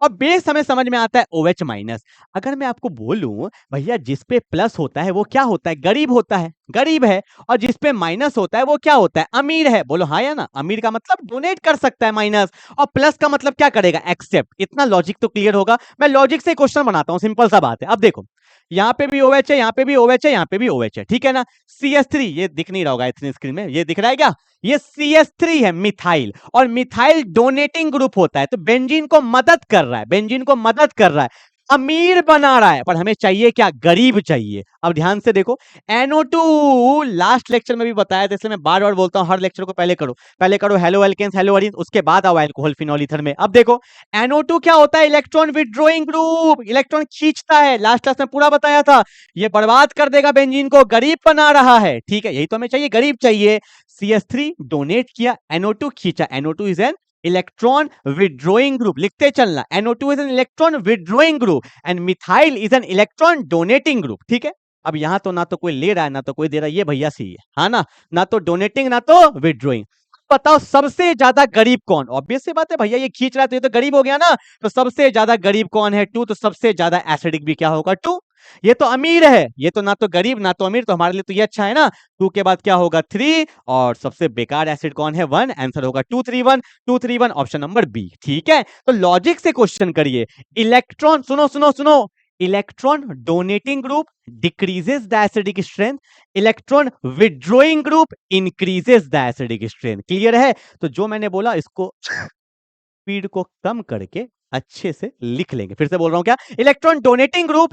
और बेस हमें समझ में आता है OH-। अगर मैं आपको बोलूं भैया जिस पे प्लस होता है वो क्या होता है, गरीब होता है, गरीब है। और जिस पे माइनस होता है वो क्या होता है, अमीर है। बोलो हाँ या ना, अमीर का मतलब डोनेट कर सकता है माइनस, और प्लस का मतलब क्या करेगा, एक्सेप्ट। इतना लॉजिक तो क्लियर होगा। मैं लॉजिक से क्वेश्चन बनाता हूं, सिंपल सा बात है। अब देखो यहाँ पे भी OH है, यहाँ पे भी OH है, यहाँ पे भी OH है, ठीक है ना। CH3 ये दिख नहीं रहा होगा इतनी स्क्रीन में, ये दिख रहा है क्या, ये CH3 है, मिथाइल। और मिथाइल डोनेटिंग ग्रुप होता है, तो बेंजीन को मदद कर रहा है, बेंजीन को मदद कर रहा है, अमीर बना रहा है। पर हमें चाहिए क्या, गरीब चाहिए। अब ध्यान से देखो NO2, लास्ट लेक्चर में भी बताया था, इसलिए मैं बार बार बोलता हूं हर लेक्चर को पहले करो, पहले करो हेलो एल्केन्स हेलो एरीन, उसके बाद आओ अल्कोहल फिनॉल ईथर में। अब देखो NO2 क्या होता है, इलेक्ट्रॉन विड्रॉइंग ग्रुप, इलेक्ट्रॉन खींचता है, लास्ट क्लास में पूरा बताया था। ये बर्बाद कर देगा बेंजीन को, गरीब बना रहा है, ठीक है, यही तो हमें चाहिए, गरीब चाहिए। CH3 डोनेट किया, NO2 खींचा, NO2 is an electron withdrawing group, लिखते चलना, NO2 is an electron withdrawing group and methyl is an electron donating group, ठीक है। अब यहां तो ना तो कोई ले रहा है ना तो कोई दे रहा है, ये भैया सही है, हाँ ना, ना तो डोनेटिंग ना तो विड्रॉइंग। बताओ सबसे ज्यादा गरीब कौन, ऑब्वियस सी बात है भैया, ये खींच रहा है तो ये तो गरीब हो गया ना। तो सबसे ज्यादा गरीब कौन है, 2, तो सबसे ज्यादा एसिडिक भी क्या होगा, 2। ये तो अमीर है, ये तो ना तो गरीब ना तो अमीर, तो हमारे लिए तो ये अच्छा है ना। 2 के बाद क्या होगा, 3, और सबसे बेकार एसिड कौन है, 1, आंसर होगा 231, 231 ऑप्शन नंबर बी, ठीक है। तो लॉजिक से क्वेश्चन करिए, इलेक्ट्रॉन, सुनो सुनो सुनो, electron donating group decreases the acidic strength, electron withdrawing group increases the acidic strength, clear है। तो जो मैंने बोला इसको स्पीड को कम करके अच्छे से लिख लेंगे, फिर से बोल रहा हूं क्या, electron donating group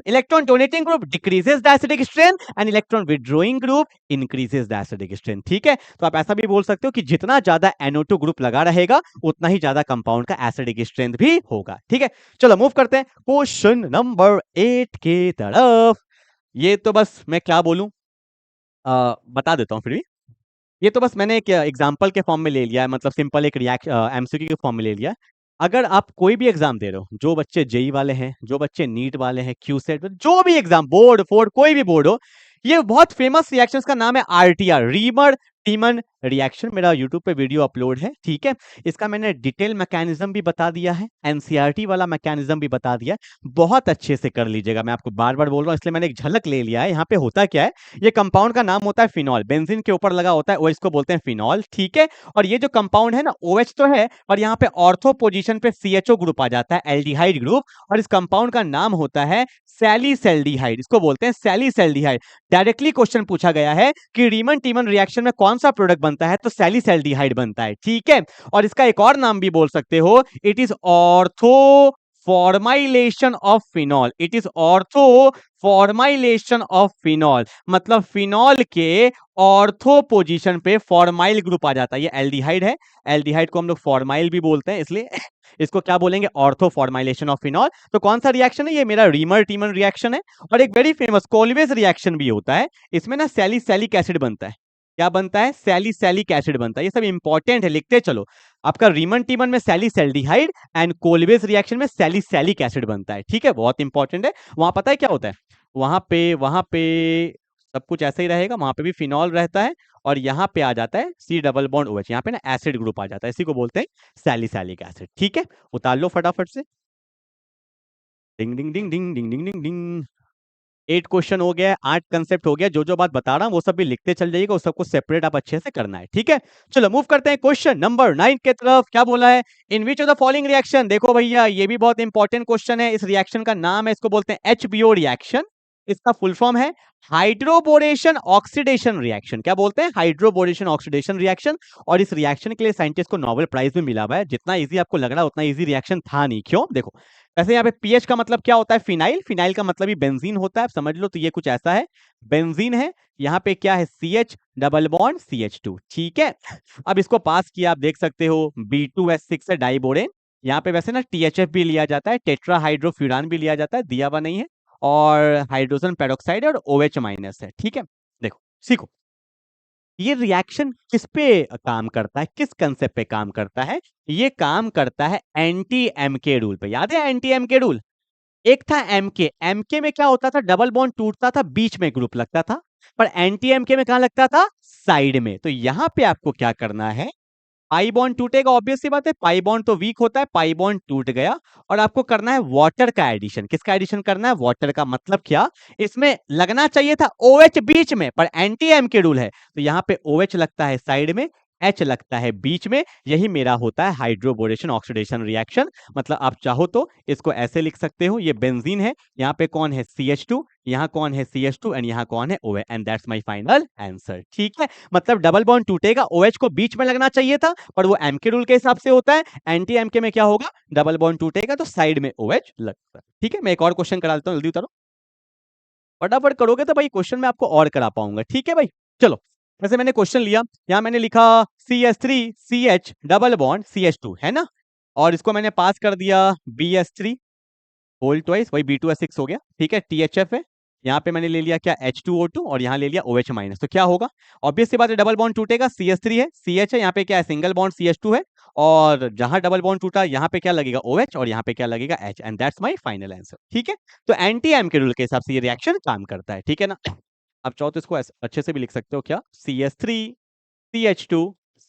decreases the acidic strength and electron withdrawing group increases the acidic strength, ठीक है। तो आप ऐसा भी बोल सकते हो कि जितना ज्यादा NO2 ग्रुप लगा रहेगा उतना ही ज्यादा कंपाउंड का एसिडिक स्ट्रेंथ भी होगा, ठीक है। चलो मूव करते हैं क्वेश्चन नंबर 8 के तरफ। ये तो बस मैं क्या बोलूं, बता देता हूं फिर भी। ये तो बस मैंने एक एग्जाम्पल के फॉर्म में ले लिया है, मतलब सिंपल एक MCQ के फॉर्म में ले लिया है। अगर आप कोई भी एग्जाम दे रहे हो, जो बच्चे जेई वाले हैं, जो बच्चे नीट वाले हैं, क्यूसेट, जो भी एग्जाम, बोर्ड फोर्ड कोई भी बोर्ड हो, ये बहुत फेमस रिएक्शंस का नाम है RTR, रीमर टीमन रिएक्शन। मेरा यूट्यूब पे वीडियो अपलोड है, ठीक है। इसका मैंने डिटेल मैकेनिज्म भी बता दिया है, NCERT वाला मैकेनिज्म भी बता दिया है, बहुत अच्छे से कर लीजिएगा। मैं आपको बार बार बोल रहा हूँ इसलिए मैंने एक झलक ले लिया है। यहाँ पे होता क्या है, ये कंपाउंड का नाम होता है फिनॉल, बेंजीन के ऊपर लगा होता है वो, इसको बोलते हैं फिनॉल, ठीक है। और ये जो कंपाउंड है ना, OH तो है, और यहाँ पे ऑर्थो पोजीशन पे CHO ग्रुप आ जाता है, एल्डिहाइड ग्रुप, और इस कंपाउंड का नाम होता है सैलिसैल्डिहाइड, इसको बोलते हैं सैलिसैल्डिहाइड। डायरेक्टली क्वेश्चन पूछा गया है कि रीमन टीमन रिएक्शन में कौन सा प्रोडक्ट बनता है, तो सैलिसैल्डिहाइड बनता है, ठीक है। और इसका एक और नाम भी बोल सकते हो, it is ortho formylation of phenol, it is ortho formylation of phenol, मतलब फिनॉल के ऑर्थो पोजीशन पे फॉर्माइल ग्रुप आ जाता है। ये एल्डिहाइड है, एल्डिहाइड को हम लोग फॉर्माइल भी बोलते हैं, इसलिए इसको क्या बोलेंगे, ऑर्थो फॉर्माइलेशन ऑफ फिनॉल। तो कौन सा रिएक्शन है, ये मेरा रीमर टीमन रिएक्शन है। और एक वेरी फेमस कोलवेज रिएक्शन भी होता है, इसमें ना सैलिसैलिक एसिड बनता है। क्या बनता है, सैलिसैलिक एसिड बनता है। ये सब इंपॉर्टेंट है, लिखते चलो। आपका रीमन टीमन में सैलिसैल्डिहाइड एंड कोलवेज रिएक्शन में सैलिसैलिक एसिड बनता है, ठीक है, बहुत इंपॉर्टेंट है। वहां पता है क्या होता है, वहां पे सब कुछ ऐसा ही रहेगा, वहां पे भी फिनॉल रहता है, और यहाँ पे आ जाता है C डबल बॉन्ड OH, यहाँ पे ना एसिड ग्रुप आ जाता है, इसी को बोलते हैं सैलिसैलिक एसिड, ठीक है। उतार लो फटाफट से, डिंग डिंग डिंग डिंग डिंग डिंग डिंग डिंग। 8 क्वेश्चन हो गया, 8 कंसेप्ट हो गया। जो जो बात बता रहा हूं वो सब भी लिखते चल जाइएगा, उस सबको सेपरेट आप अच्छे से करना है, ठीक है। चलो मूव करते हैं क्वेश्चन नंबर 9 के तरफ। क्या बोला है, in which of the following reaction, देखो भैया ये भी बहुत इंपॉर्टेंट क्वेश्चन है। इस रिएक्शन का नाम है, इसको बोलते हैं HBO रिएक्शन। इसका फुल फॉर्म है हाइड्रोबोरेशन ऑक्सीडेशन रिएक्शन। क्या बोलते हैं? Hydroboration oxidation reaction. और इस रिएक्शन के लिए साइंटिस्ट को नोबेल प्राइज भी मिला हुआ है। जितना इजी आपको लग रहा है उतना इजी रिएक्शन था नहीं। क्यों? देखो, वैसे यहाँ पे पीएच का मतलब क्या होता है? फिनाइल। फिनाइल का मतलब ही बेंजीन होता है, आप समझ लो। तो ये कुछ ऐसा है, बेंजीन है। यहाँ पे क्या है? CH double bond CH2। ठीक है, अब इसको पास किया, आप देख सकते हो B2S6 है डाइबोरेन। यहाँ पे वैसे ना THF भी लिया जाता है, टेट्रा हाइड्रोफ्यूरान भी लिया जाता है, दिया हुआ नहीं है। और हाइड्रोजन पेरोक्साइड और OH माइनस है। ठीक है, देखो सीखो, ये रिएक्शन किस पे काम करता है, किस कंसेप्ट पे काम करता है? ये काम करता है एंटी एमके रूल पे। याद है एंटी एमके रूल? एक था एमके। एमके में क्या होता था? डबल बॉन्ड टूटता था, बीच में ग्रुप लगता था। पर एंटी एमके में कहां लगता था? साइड में। तो यहां पे आपको क्या करना है? पाई बॉन्ड टूटेगा, ऑब्वियस सी बात है, पाई बॉन्ड तो वीक होता है, पाई बॉन्ड टूट गया। और आपको करना है वाटर का एडिशन। किसका एडिशन करना है? वाटर का। मतलब क्या? इसमें लगना चाहिए था OH बीच में, पर एंटी एम के रूल है तो यहां पे OH लगता है साइड में, H लगता है बीच में। यही मेरा होता है हाइड्रोबोरेशन ऑक्सीडेशन रिएक्शन। मतलब आप चाहो तो इसको ऐसे लिख सकते हो, ये बेंजीन है, यहाँ पे कौन है? CH2, यहाँ कौन है? CH2, एंड यहाँ कौन है? OH, and that's my final answer. ठीक है, मतलब डबल बॉन्ड टूटेगा, OH को बीच में लगना चाहिए था, पर वो एम के रूल के हिसाब से होता है। एंटी एम के में क्या होगा? डबल बॉन्ड टूटेगा तो साइड में OH लगता है। ठीक है, मैं एक और क्वेश्चन करा देता हूँ, जल्दी उतारो। फटाफट करोगे तो भाई क्वेश्चन में आपको और करा पाऊंगा। ठीक है भाई, चलो। वैसे मैंने क्वेश्चन लिया, यहां मैंने लिखा CH3CH डबल बॉन्ड CH2 है ना, और इसको मैंने पास कर दिया BS3 होल ट्वाइस, वही B2S6 हो गया। ठीक है, THF है, यहाँ पे मैंने ले लिया क्या? H2O2, और यहाँ ले लिया OH माइनस। तो क्या होगा? ऑब्वियस सी बात है, डबल बॉन्ड टूटेगा, CH3 है, CH है, यहाँ पे क्या है? सिंगल बॉन्ड CH2 है। और जहां डबल बॉन्ड टूटा, यहाँ पे क्या लगेगा? OH, और यहाँ पे क्या लगेगा? H, and that's my final answer. ठीक है, तो एंटी एम के रूल के हिसाब से ये रिएक्शन काम करता है। ठीक है ना? आप चाहो तो इसको अच्छे से भी लिख सकते हो, क्या? CH3 CH2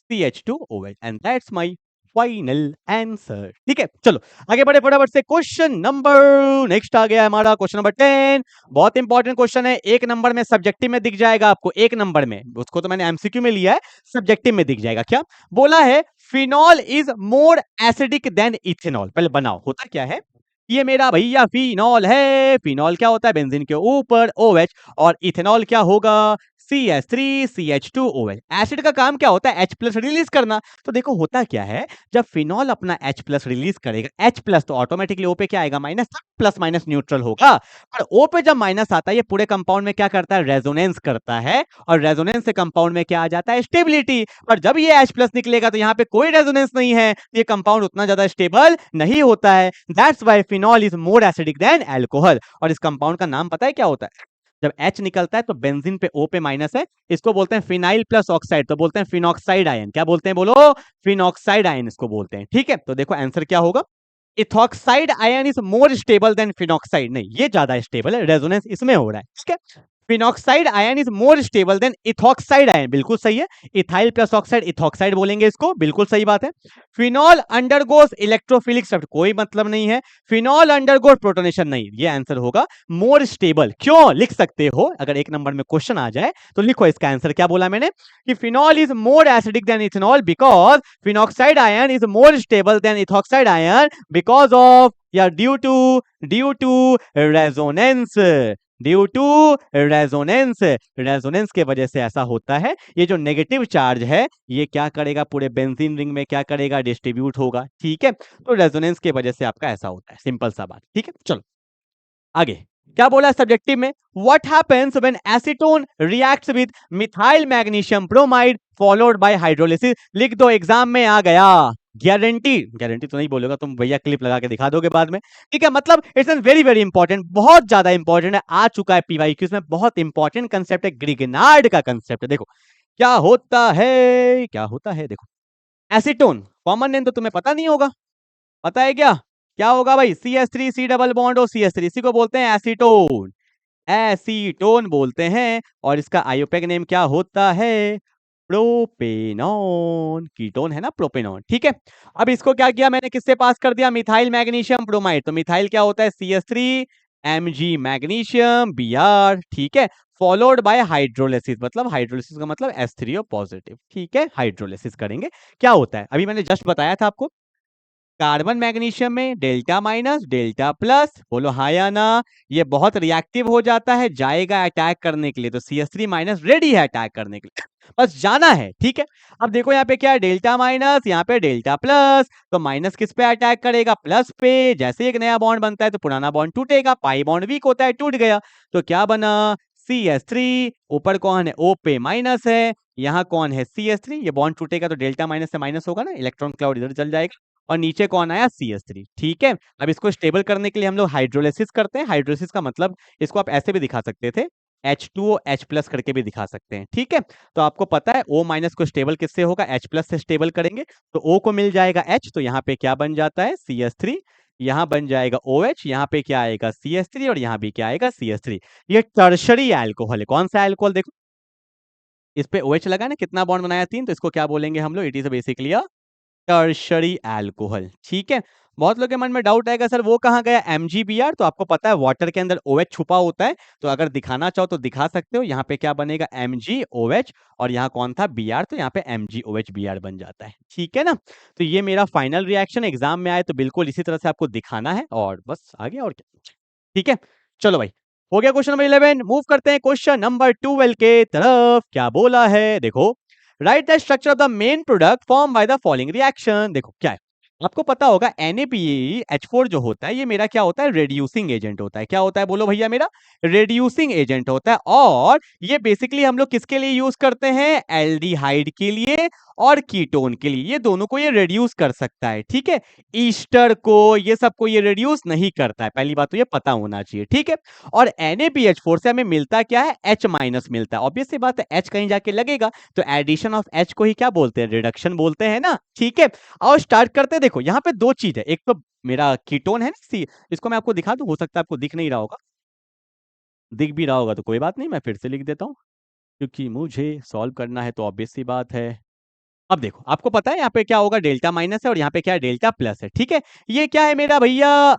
CH2OH, and that's my final answer. ठीक है, चलो आगे बढ़े फटाफट से। क्वेश्चन नंबर नेक्स्ट आ गया हमारा, क्वेश्चन नंबर 10। बहुत इंपॉर्टेंट क्वेश्चन है, एक नंबर में सब्जेक्टिव में दिख जाएगा आपको, एक नंबर में। उसको तो मैंने एमसीक्यू में लिया है, सब्जेक्टिव में दिख जाएगा। क्या बोला है? Phenol is more acidic than ethanol. पहले बनाओ, होता क्या है? ये मेरा भैया फिनॉल है। फिनॉल क्या होता है? बेंजीन के ऊपर OH, और इथेनॉल क्या होगा? CH3CH2OH। एसिड का काम क्या होता है? H+ रिलीज करना। तो देखो होता क्या है, जब फिनॉल अपना H+ रिलीज करेगा, H+ तो ऑटोमेटिकली O पे क्या आएगा? माइनस। प्लस माइनस न्यूट्रल होगा। पर O पे जब माइनस आता है, ये पूरे कंपाउंड में क्या करता है? रेजोनेंस करता है। और रेजोनेंस से कंपाउंड में क्या आ जाता है? स्टेबिलिटी। पर जब ये H+ निकलेगा तो यहाँ पे कोई रेजोनेंस नहीं है, ये कंपाउंड उतना ज्यादा स्टेबल नहीं होता है। That's why phenol is more acidic then alcohol. और इस कंपाउंड का नाम पता है क्या होता है? जब H निकलता है तो बेंजीन पे O पे माइनस है, इसको बोलते हैं फिनाइल प्लस ऑक्साइड, तो बोलते हैं फिनॉक्साइड आयन। क्या बोलते हैं? बोलो, फिनॉक्साइड आयन इसको बोलते हैं। ठीक है, तो देखो आंसर क्या होगा? Ethoxide ion is more stable then phenoxide. नहीं, ये ज्यादा स्टेबल है, रेजोनेंस इसमें हो रहा है। ठीक है, phenoxide ion is more stable than ethoxide ion. बिल्कुल सही है, इथाइल प्लस ऑक्साइड इथॉक्साइड बोलेंगे इसको, बिल्कुल सही बात है। फिनॉल अंडरगोस इलेक्ट्रोफिलिक शिफ्ट, कोई मतलब नहीं है। फिनॉल अंडरगोस प्रोटोनेशन, नहीं, ये आंसर होगा मोर स्टेबल। क्यों? लिख सकते हो, अगर एक नंबर में क्वेश्चन आ जाए तो लिखो इसका आंसर। क्या बोला मैंने? कि phenol is more acidic than ethanol because phenoxide ion is more stable than ethoxide ion because of, या due to resonance. Due to resonance, resonance के वजह से ऐसा होता है। ये जो नेगेटिव चार्ज है, ये क्या करेगा? पूरे बेंजीन रिंग में क्या करेगा? डिस्ट्रीब्यूट होगा। ठीक है, तो रेजोनेंस की वजह से आपका ऐसा होता है, सिंपल सा बात। ठीक है, चलो आगे क्या बोला है सब्जेक्टिव में? What happens when acetone reacts with methyl magnesium bromide followed by hydrolysis. लिख दो, एग्जाम में आ गया। गारंटी, गारंटी तो नहीं बोलेगा तुम भैया, क्लिप लगा के दिखा दोगे बाद में। ठीक है, मतलब it's an very very important, बहुत ज्यादा इंपॉर्टेंट है, आ चुका है PYQs में। बहुत इंपॉर्टेंट कंसेप्ट है, ग्रिगनार्ड का कंसेप्ट है। देखो क्या होता है, क्या होता है, देखो एसीटोन कॉमन नेम तो तुम्हें पता नहीं होगा, पता है क्या? क्या होगा भाई? CH3 C डबल बॉन्ड और CH3, इसी को बोलते हैं एसीटोन। एसीटोन बोलते हैं। और इसका आयोपेक नेम क्या होता है? प्रोपेनॉन। कीटोन है ना, प्रोपेनॉन। ठीक है, अब इसको क्या किया मैंने? किससे पास कर दिया? Methyl magnesium bromide. तो मिथाइल क्या होता है? CH3 Mg magnesium Br। ठीक है, फॉलोड बाय हाइड्रोलिसिस, मतलब हाइड्रोलिसिस का मतलब H3O पॉजिटिव। ठीक है, हाइड्रोलिसिस करेंगे। क्या होता है? अभी मैंने जस्ट बताया था आपको, कार्बन मैग्नीशियम में डेल्टा माइनस डेल्टा प्लस, बोलो हाँ या ना। ये बहुत रिएक्टिव हो जाता है, जाएगा अटैक करने के लिए, तो CH3 माइनस रेडी है अटैक करने के लिए, बस जाना है, ठीक है। अब देखो यहाँ पे क्या है, डेल्टा माइनस, यहाँ पे डेल्टा प्लस, तो माइनस किस पे अटैक करेगा, प्लस पे। जैसे एक नया बॉन्ड बनता है तो पुराना बॉन्ड टूटेगा, पाई बॉन्ड वीक होता है, टूट गया, तो क्या बना, CH3, ऊपर कौन है, O पे माइनस है, यहाँ कौन है, CH3, ये बॉन्ड टूटेगा तो डेल्टा माइनस से माइनस होगा ना, इलेक्ट्रॉन क्लाउड इधर चल जाएगा, और नीचे कौन आया, CH3, ठीक है। अब इसको स्टेबल करने के लिए हम लोग हाइड्रोलिसिस करते हैं। हाइड्रोलिसिस का मतलब इसको आप ऐसे भी दिखा सकते थे, H2O H प्लस करके भी दिखा सकते हैं, ठीक है। तो आपको पता है O माइनस को स्टेबल किससे होगा, H प्लस से स्टेबल करेंगे, तो O को मिल जाएगा H, तो यहाँ पे क्या बन जाता है, CH3, यहाँ बन जाएगा OH, यहाँ पे क्या आएगा, CH3, और यहाँ भी क्या आएगा, CH3। ये टर्शरी अल्कोहल है। कौन सा अल्कोहल, देखो इस पे OH लगा ना, कितना बॉन्ड बनाया, 3, तो इसको क्या बोलेंगे हम लोग, it is basically a tertiary alcohol, ठीक है। बहुत लोग के मन में डाउट आएगा, सर वो कहाँ गया MgBr, तो आपको पता है वाटर के अंदर OH छुपा होता है, तो अगर दिखाना चाहो तो दिखा सकते हो। यहाँ पे क्या बनेगा, MgOH, और यहाँ कौन था, Br, तो यहाँ पे MgOH Br बन जाता है, ठीक है ना। तो ये मेरा फाइनल रिएक्शन, एग्जाम में आए तो बिल्कुल इसी तरह से आपको दिखाना है, और बस आगे और क्या, ठीक है। चलो भाई, हो गया क्वेश्चन नंबर 11। मूव करते हैं क्वेश्चन नंबर 12 के तरफ। क्या बोला है, देखो, right the structure of the main product form by the following reaction. देखो क्या है, आपको पता होगा NaPeH4 जो होता है, ये मेरा क्या होता है, रेड्यूसिंग एजेंट होता है। क्या होता है, बोलो भैया, मेरा रेड्यूसिंग एजेंट होता है, और ये बेसिकली हम लोग किसके लिए यूज करते हैं, एल्डिहाइड के लिए और कीटोन के लिए, ये दोनों को ये रिड्यूस कर सकता है, ठीक है। ईस्टर को, ये सबको ये रिड्यूस नहीं करता है, पहली बात तो ये पता होना चाहिए, ठीक है। और NaPH4 से हमें मिलता क्या है, H माइनस मिलता है, ऑब्वियस सी बात है, H कहीं जाके लगेगा, तो एडिशन ऑफ H को ही क्या बोलते हैं, रिडक्शन बोलते हैं ना, ठीक है। और स्टार्ट करते हैं। देखो यहाँ पे दो चीज है, एक तो मेरा कीटोन है ना, सी, इसको मैं आपको दिखा दूं, हो सकता है आपको दिख नहीं रहा होगा, दिख भी रहा होगा तो कोई बात नहीं, मैं फिर से लिख देता हूँ, क्योंकि मुझे सॉल्व करना है, तो ऑब्वियस सी बात है। अब देखो, आपको पता है यहाँ पे क्या होगा, डेल्टा माइनस है, और यहाँ पे क्या है, डेल्टा प्लस है, ठीक है। ये क्या है मेरा भैया,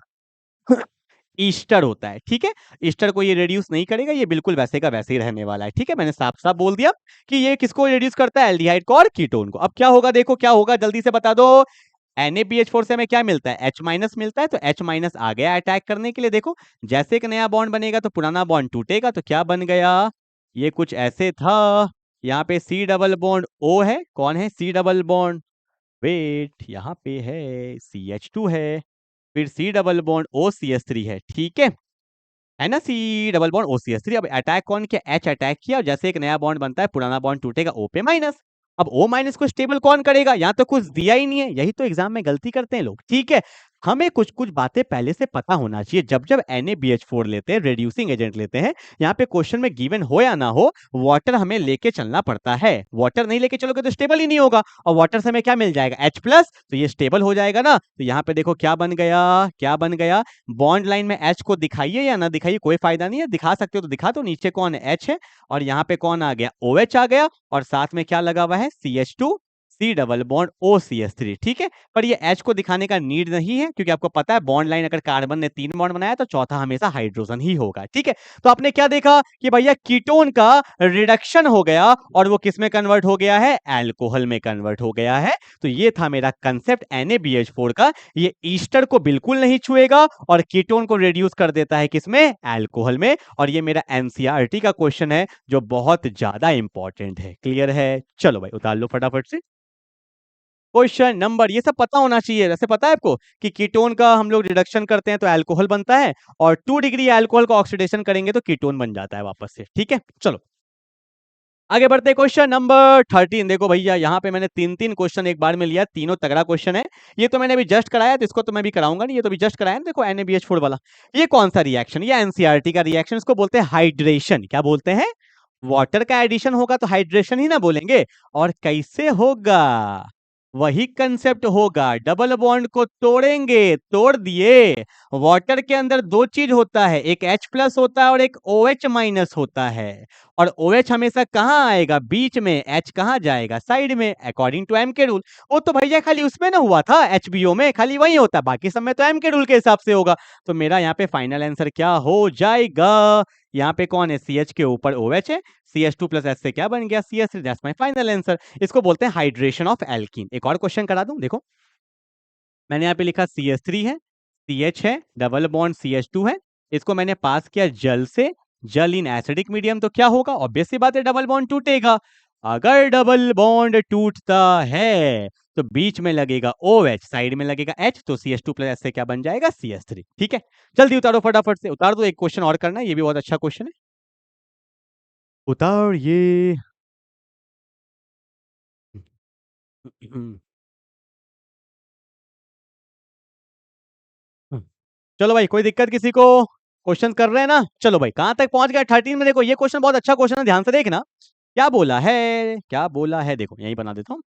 ईस्टर होता है, ठीक है। ईस्टर को ये रिड्यूस नहीं करेगा, ये बिल्कुल वैसे का वैसे ही रहने वाला है, ठीक है। मैंने साफ साफ बोल दिया कि ये किसको रिड्यूस करता है, एल्डिहाइड को और कीटोन को। अब क्या होगा, देखो क्या होगा, जल्दी से बता दो। NaPH4 से हमें क्या मिलता है, H माइनस मिलता है, तो H माइनस आ गया अटैक करने के लिए। देखो जैसे एक नया बॉन्ड बनेगा तो पुराना बॉन्ड टूटेगा, तो क्या बन गया, ये कुछ ऐसे था। यहाँ पे C डबल बॉन्ड O है, कौन है, C डबल बॉन्ड, वेट, यहाँ पे है CH2 है, फिर C डबल बॉन्ड OCH3 है, ठीक है ना, C डबल बॉन्ड OCH3। अब अटैक कौन किया, H अटैक किया, और जैसे एक नया बॉन्ड बनता है, पुराना बॉन्ड टूटेगा, O पे माइनस। अब O माइनस को स्टेबल कौन करेगा, यहाँ तो कुछ दिया ही नहीं है, यही तो एग्जाम में गलती करते हैं लोग, ठीक है। हमें कुछ कुछ बातें पहले से पता होना चाहिए, जब जब NaBH4 लेते हैं, रेड्यूसिंग एजेंट लेते हैं, यहाँ पे क्वेश्चन में गिवन हो या ना हो, वाटर हमें लेके चलना पड़ता है। वाटर नहीं लेके चलोगे तो स्टेबल ही नहीं होगा, और वाटर से हमें क्या मिल जाएगा, H प्लस, तो ये स्टेबल हो जाएगा ना। तो यहाँ पे देखो क्या बन गया, क्या बन गया, बॉन्ड लाइन में H को दिखाइए या ना दिखाइए, कोई फायदा नहीं है, दिखा सकते हो तो दिखा दो। नीचे कौन है, H है, और यहाँ पे कौन आ गया, OH आ गया, और साथ में क्या लगा हुआ है, CH2 C double bond OCH3, ठीक है। पर ये H को दिखाने का नीड नहीं है, क्योंकि आपको पता है बॉन्ड लाइन अगर कार्बन ने 3 बॉन्ड बनाया तो चौथा हमेशा हाइड्रोजन ही होगा, ठीक है। तो आपने क्या देखा कि भैया कीटोन का रिडक्शन हो गया, और वो किस में कन्वर्ट हो गया है, अल्कोहल में कन्वर्ट हो गया है। तो ये था मेरा कंसेप्ट NaBH4 का, ये ईस्टर को बिल्कुल नहीं छुएगा, और कीटोन को रिड्यूस कर देता है किसमें, अल्कोहल में। और ये मेरा NCERT का क्वेश्चन है, जो बहुत ज्यादा इंपॉर्टेंट है। क्लियर है, चलो भाई उतार लो फटाफट से क्वेश्चन नंबर, ये सब पता होना चाहिए। जैसे पता है आपको कि कीटोन का हम लोग रिडक्शन करते हैं तो अल्कोहल बनता है, और 2 डिग्री अल्कोहल का ऑक्सीडेशन करेंगे तो कीटोन बन जाता है वापस से, ठीक है। चलो आगे बढ़ते हैं, क्वेश्चन नंबर 13। देखो भैया, यहाँ पे मैंने 3 क्वेश्चन एक बार में लिया, तीनों तगड़ा क्वेश्चन है। ये तो मैंने अभी जस्ट कराया, तो इसको तो मैं भी कराऊंगा नहीं, ये तो भी जस्ट कराया ना। देखो NaBH4 वाला, ये कौन सा रिएक्शन, ये NCERT का रिएक्शन, इसको बोलते हैं हाइड्रेशन। क्या बोलते हैं, वाटर का एडिशन होगा तो हाइड्रेशन ही ना बोलेंगे, और कैसे होगा, वही कंसेप्ट होगा, डबल बॉन्ड को तोड़ेंगे, तोड़ दिए। वाटर के अंदर दो चीज होता है, एक H प्लस होता है और एक OH माइनस होता है, और OH हमेशा कहाँ आएगा, बीच में, H कहाँ जाएगा, साइड में, अकॉर्डिंग टू एम के रूल। वो तो भैया खाली उसमें ना हुआ था, HBO में खाली वही होता है, बाकी सब में तो एम के रूल के हिसाब से होगा। तो मेरा यहाँ पे फाइनल आंसर क्या हो जाएगा, यहाँ पे कौन है, CH के ऊपर OH है, CH2 प्लस H से क्या बन गया, CH3। That's my final answer. इसको बोलते हैं हाइड्रेशन ऑफ एल्कीन। एक और क्वेश्चन करा दूं, देखो मैंने यहाँ पे लिखा CH3 है, CH है, डबल बॉन्ड CH2 है, इसको मैंने पास किया जल से, जल इन एसिडिक मीडियम, तो क्या होगा? ऑब्वियस सी बात है, डबल बॉन्ड टूटेगा। अगर डबल बॉन्ड टूटता है तो बीच में लगेगा OH, साइड में लगेगा H, तो CH2+ से क्या बन जाएगा? CH3। ठीक है, जल्दी उतारो, फटाफट से उतार दो। एक क्वेश्चन और करना है, ये भी बहुत अच्छा क्वेश्चन है, उतार ये। चलो भाई, कोई दिक्कत किसी को? क्वेश्चन कर रहे हैं ना? चलो भाई, कहां तक पहुंच गया? 13 में। देखो ये क्वेश्चन बहुत अच्छा क्वेश्चन है, ध्यान से देखना। क्या बोला है, क्या बोला है, देखो यही बना देता हूँ।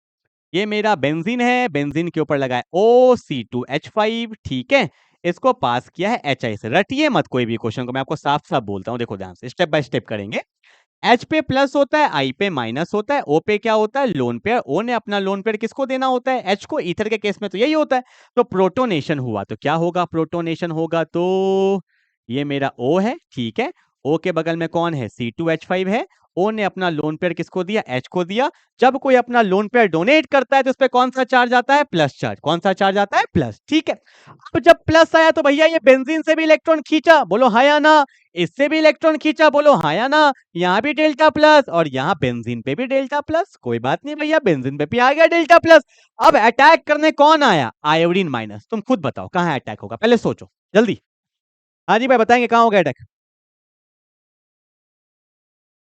ये मेरा बेंजीन है, बेंजीन के ऊपर लगा है OC2H5, ठीक है। इसको पास किया है HI से। रटिए मत कोई भी क्वेश्चन को, मैं आपको साफ साफ बोलता हूँ, देखो ध्यान से, स्टेप बाय स्टेप करेंगे। H पे प्लस होता है, I पे माइनस होता है, O पे क्या होता है? Lone pair. O ने अपना लोन पेयर किसको देना होता है? H को। ईथर के केस में तो यही होता है। तो प्रोटोनेशन हुआ तो क्या होगा? प्रोटोनेशन होगा तो ये मेरा O है, ठीक है। O के बगल में कौन है? C2H5 है। O ने अपना लोन पेयर किसको दिया? H को दिया। जब कोई अपना लोन पेयर डोनेट करता है तो उस पर कौन सा चार्ज आता है? Plus charge. कौन सा चार्ज आता है? प्लस। ठीक है, अब जब प्लस आया तो भैया ये बेंजीन से भी इलेक्ट्रॉन खींचा, बोलो हाँ या ना? इससे भी इलेक्ट्रॉन खींचा, बोलो हाँ या ना? यहाँ भी डेल्टा प्लस और यहाँ बेंजीन पे भी डेल्टा प्लस। कोई बात नहीं भैया, बेंजीन पे भी आ गया डेल्टा प्लस। अब अटैक करने कौन आया? Iodine minus. तुम खुद बताओ कहाँ अटैक होगा, पहले सोचो जल्दी। हाँ जी भाई, बताएंगे कहाँ होगा अटैक?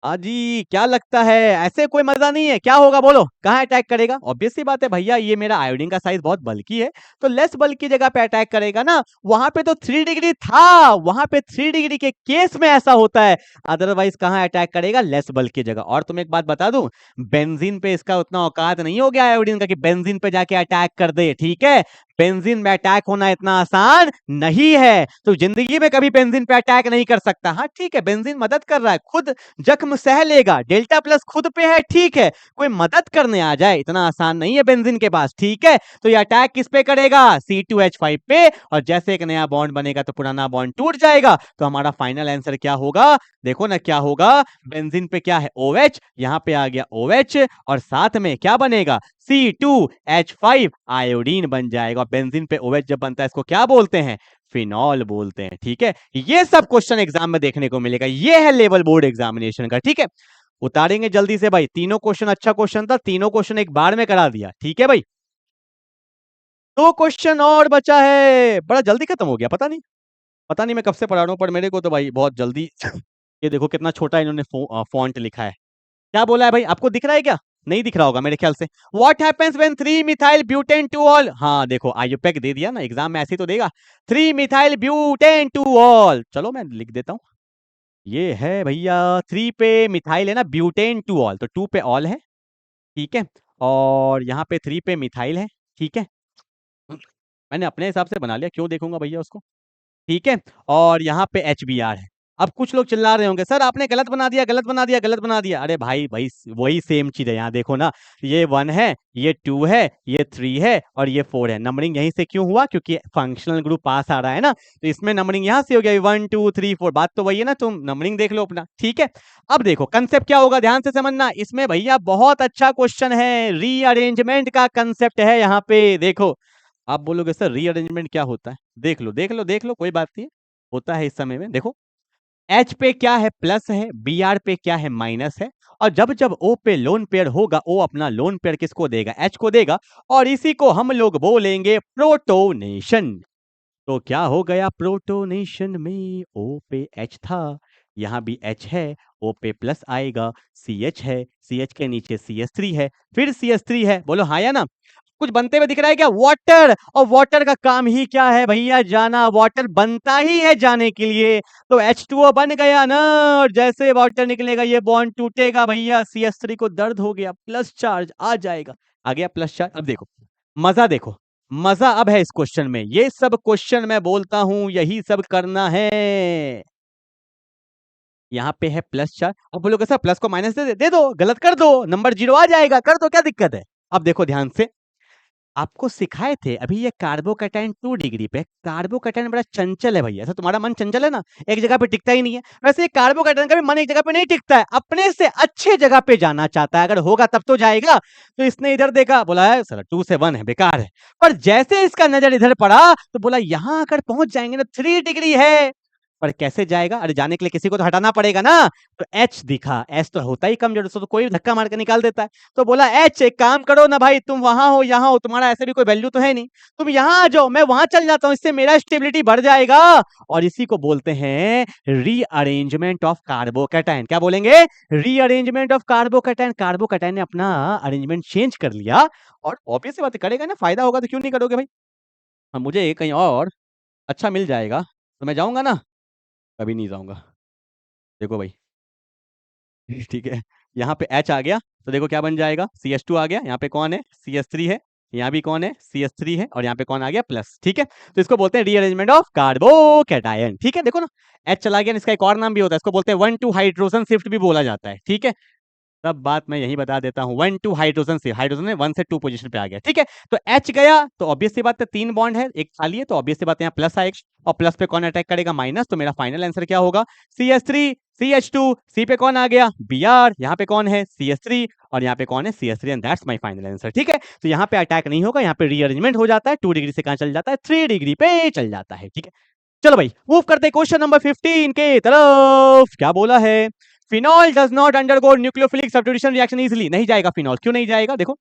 जी क्या लगता है? ऐसे कोई मजा नहीं है, क्या होगा बोलो? कहाँ अटैक करेगा? ऑब्वियस सी बात है भैया, ये मेरा आयोडीन का साइज बहुत बल्की है, तो लेस बल्क की जगह पे अटैक करेगा ना। वहां पे तो 3 डिग्री था, वहां पे 3 डिग्री के केस में ऐसा होता है। अदरवाइज कहाँ अटैक करेगा? लेस बल्क की जगह। और तुम एक बात बता दूं, बेंजीन पे इसका उतना औकात नहीं हो गया आयोडीन का कि बेंजीन पे जाके अटैक कर दे, ठीक है। बेंजीन में अटैक होना इतना आसान नहीं है, तो जिंदगी में कभी बेंजीन पे अटैक नहीं कर सकता। हाँ ठीक है, बेंजीन मदद कर रहा है, खुद जख्म सह लेगा, डेल्टा प्लस खुद पे है, ठीक है। कोई मदद करने आ जाए इतना आसान नहीं है बेंजीन के पास, ठीक है। तो ये अटैक किस पे करेगा? C2H5 पे, और जैसे एक नया बॉन्ड बनेगा तो पुराना बॉन्ड टूट जाएगा। तो हमारा फाइनल आंसर क्या होगा? देखो ना क्या होगा। बेंजीन पे क्या है? OH, यहां पे आ गया OH, और साथ में क्या बनेगा? C2H5 आयोडीन बन जाएगा। बेंजीन पे OH जब बनता है इसको क्या बोलते हैं? फिनॉल बोलते हैं, ठीक है। ये सब क्वेश्चन एग्जाम में देखने को मिलेगा, ये है लेवल बोर्ड एग्जामिनेशन का, ठीक है। उतारेंगे जल्दी से भाई, तीनों क्वेश्चन अच्छा क्वेश्चन था, तीनों क्वेश्चन एक बार में करा दिया, ठीक है भाई। 2 क्वेश्चन और बचा है, बड़ा जल्दी खत्म हो गया, पता नहीं, पता नहीं मैं कब से पढ़ा रहा हूं, पर मेरे को तो भाई बहुत जल्दी ये देखो कितना छोटा इन्होंने फॉन्ट लिखा है। क्या बोला है भाई, आपको दिख रहा है क्या? नहीं दिख रहा होगा मेरे ख्याल से। What happens when 3 methyl butane two all? हाँ देखो, आयुपेक दे दिया ना, एग्जाम में ऐसे ही तो देगा। 3 मिथाइल ब्यूटेन टू ऑल, चलो मैं लिख देता हूं। ये है भैया, 3 पे मिथाइल है ना, ब्यूटेन टू ऑल, तो 2 पे ऑल है, ठीक है। और यहाँ पे 3 पे मिथाइल है, ठीक है। मैंने अपने हिसाब से बना लिया, क्यों देखूंगा भैया उसको, ठीक है। और यहाँ पे HBr है। अब कुछ लोग चिल्ला रहे होंगे, सर आपने गलत बना दिया, गलत बना दिया, गलत बना दिया। अरे भाई भाई, वही सेम चीज है, यहाँ देखो ना, ये 1 है, ये 2 है, ये 3 है, और ये 4 है। नंबरिंग यहीं से क्यों हुआ? क्योंकि फंक्शनल ग्रुप पास आ रहा है ना, तो इसमें नंबरिंग यहाँ से हो गया 1 2 3 4। बात तो वही है ना, तुम नंबरिंग देख लो अपना, ठीक है। अब देखो कंसेप्ट क्या होगा, ध्यान से समझना। इसमें भैया बहुत अच्छा क्वेश्चन है, रीअरेंजमेंट का कंसेप्ट है यहाँ पे। देखो, आप बोलोगे सर रीअरेंजमेंट क्या होता है? देख लो देख लो देख लो, कोई बात नहीं, होता है इस समय में। देखो, H पे क्या है? प्लस है, Br पे क्या है? माइनस है। और जब जब O पे लोन पेयर होगा, O अपना लोन पेयर किसको देगा? H को देगा, और इसी को हम लोग बोलेंगे प्रोटोनेशन। तो क्या हो गया प्रोटोनेशन में? O पे H था, यहाँ भी H है, O पे प्लस आएगा, CH है, CH के नीचे CH3 है, फिर CH3 है, बोलो हाँ या ना? कुछ बनते हुए दिख रहा है क्या? वाटर। और वाटर का काम ही क्या है भैया? जाना। वाटर बनता ही है जाने के लिए, तो H2O बन गया ना, और जैसे वाटर निकलेगा ये बॉन्ड टूटेगा भैया, CH3 को दर्द हो गया, प्लस चार्ज आ जाएगा, आ गया प्लस चार्ज। अब देखो मजा, देखो मजा अब है इस क्वेश्चन में। ये सब क्वेश्चन मैं बोलता हूं यही सब करना है। यहाँ पे है प्लस चार्ज, अब बोलोगे सर प्लस को माइनस दे दो, गलत कर दो, नंबर 0 आ जाएगा, कर दो, क्या दिक्कत है? अब देखो ध्यान से, आपको सिखाए थे अभी ये कार्बोकैटायन 2 डिग्री पे। कार्बोकैटायन बड़ा चंचल है भैया, ऐसा तुम्हारा मन चंचल है ना, एक जगह पे टिकता ही नहीं है, वैसे ये कार्बोकैटायन का भी मन एक जगह पे नहीं टिकता है, अपने से अच्छे जगह पे जाना चाहता है, अगर होगा तब तो जाएगा। तो इसने इधर देखा, बोला है सर 2 से 1 है, बेकार है। पर जैसे इसका नजर इधर पड़ा तो बोला यहाँ अगर पहुंच जाएंगे ना 3 डिग्री है, पर कैसे जाएगा? अरे जाने के लिए किसी को तो हटाना पड़ेगा ना। तो एच दिखा, एच तो होता ही कम जड़, उसको तो कोई धक्का मार के निकाल देता है। तो बोला एच एक काम करो ना भाई, तुम वहां हो यहाँ हो, तुम्हारा ऐसे भी कोई वैल्यू तो है नहीं, तुम यहाँ आ जाओ, मैं वहां चल जाता हूँ, इससे मेरा स्टेबिलिटी बढ़ जाएगा। और इसी को बोलते हैं रीअरेंजमेंट ऑफ कार्बोकैटायन। क्या बोलेंगे? Rearrangement of carbocation. कार्बोकैटायन ने अपना अरेंजमेंट चेंज कर लिया, और ऑब्वियस सी बात है, करेगा ना, फायदा होगा तो क्यों नहीं करोगे भाई। अब मुझे कहीं और अच्छा मिल जाएगा तो मैं जाऊंगा ना, कभी नहीं जाऊंगा। देखो भाई, ठीक है, यहाँ पे H आ गया तो देखो क्या बन जाएगा, CH2 आ गया, यहाँ पे कौन है, CH3 है, यहाँ भी कौन है, CH3 है, और यहाँ पे कौन आ गया, प्लस। ठीक है, तो इसको बोलते हैं रीअरेंजमेंट ऑफ कार्बोकैटायन। ठीक है, देखो ना, H चला गया, इसका एक और नाम भी होता है, इसको बोलते हैं 1,2 हाइड्रोजन शिफ्ट भी बोला जाता है। ठीक है, सब बात मैं यही बता देता हूँ, 1,2 हाइड्रोजन से, हाइड्रोजन में 1 से 2 पोजीशन पे आ गया। ठीक है, तो H गया तो ऑब्वियस सी बात है 3 बॉन्ड है, एक खाली है, तो ऑब्वियस सी बात है यहाँ प्लस आएगा, और प्लस पे कौन अटैक करेगा, माइनस। तो मेरा फाइनल आंसर क्या होगा, CH3 CH2, C पे कौन आ गया, Br, यहाँ पे कौन है, CH3, और यहाँ पे कौन है, CH3, and that's my final answer. ठीक है, तो यहाँ पे अटैक नहीं होगा, यहाँ पे रीअरेंजमेंट हो जाता है, 2 डिग्री से कहां चल जाता है, 3 डिग्री पे चल जाता है। ठीक है, चलो भाई मूव करते क्वेश्चन नंबर 15 के तरफ। क्या बोला है, phenol does not undergo nucleophilic substitution reaction easily. नहीं जाएगा फिनॉल, क्यों नहीं जाएगा? देखो,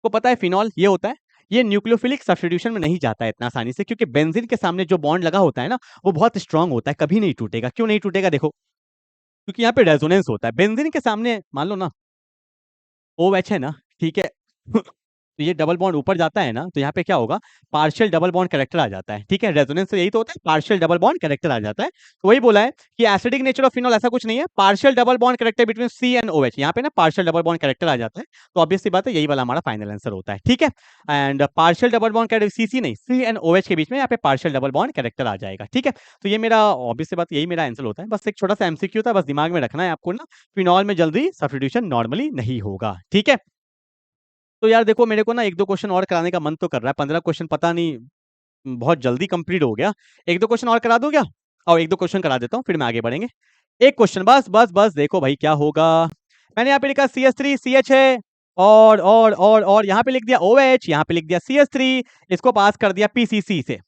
को पता है फिनॉल ये होता है, ये न्यूक्लियोफिलिक सब्स्टिट्यूशन में नहीं जाता है इतना आसानी से, क्योंकि बेंजीन के सामने जो बॉन्ड लगा होता है ना, वो बहुत स्ट्रांग होता है, कभी नहीं टूटेगा। क्यों नहीं टूटेगा? देखो, क्योंकि यहाँ पे रेजोनेंस होता है बेंजीन के सामने। मान लो ना OH है ना, ठीक है, तो ये डबल बॉन्ड ऊपर जाता है ना, तो यहाँ पे क्या होगा, पार्शियल डबल बॉन्ड कैरेक्टर आ जाता है। ठीक है, रेजोनेंस तो यही तो होता है, पार्शियल डबल बॉन्ड कैरेक्टर आ जाता है। तो वही बोला है कि एसिडिक नेचर ऑफ फिनॉल ऐसा कुछ नहीं है, partial double bond character between C and OH, यहाँ पे ना पार्शियल डबल बॉन्ड कैरेक्टर आ जाता है। तो ऑब्वियस सी बात है, यही वाला हमारा फाइनल आंसर होता है। ठीक है, and partial double bond character CC नहीं, C एंड OH के बीच में यहाँ पे पार्शियल डबल बॉन्ड कैरेक्टर आ जाएगा। ठीक है, तो ये मेरा ऑब्वियस सी बात, यही मेरा आंसर होता है। बस एक छोटा सा MCQ था, बस दिमाग में रखना है आपको ना, फिनॉल में जल्दी सब्स्टिट्यूशन नॉर्मली नहीं होगा। ठीक है, तो यार देखो, मेरे को ना 1-2 क्वेश्चन और कराने का मन तो कर रहा है, 15 क्वेश्चन पता नहीं बहुत जल्दी कंप्लीट हो गया। 1-2 क्वेश्चन और करा दूं क्या? और 1-2 क्वेश्चन करा देता हूँ, फिर मैं आगे बढ़ेंगे। एक क्वेश्चन बस बस बस, देखो भाई क्या होगा। मैंने यहाँ पे लिखा CH3 CH है, और यहाँ पे लिख दिया OH, यहाँ पे लिख दिया CH3, इसको पास कर दिया PCC से।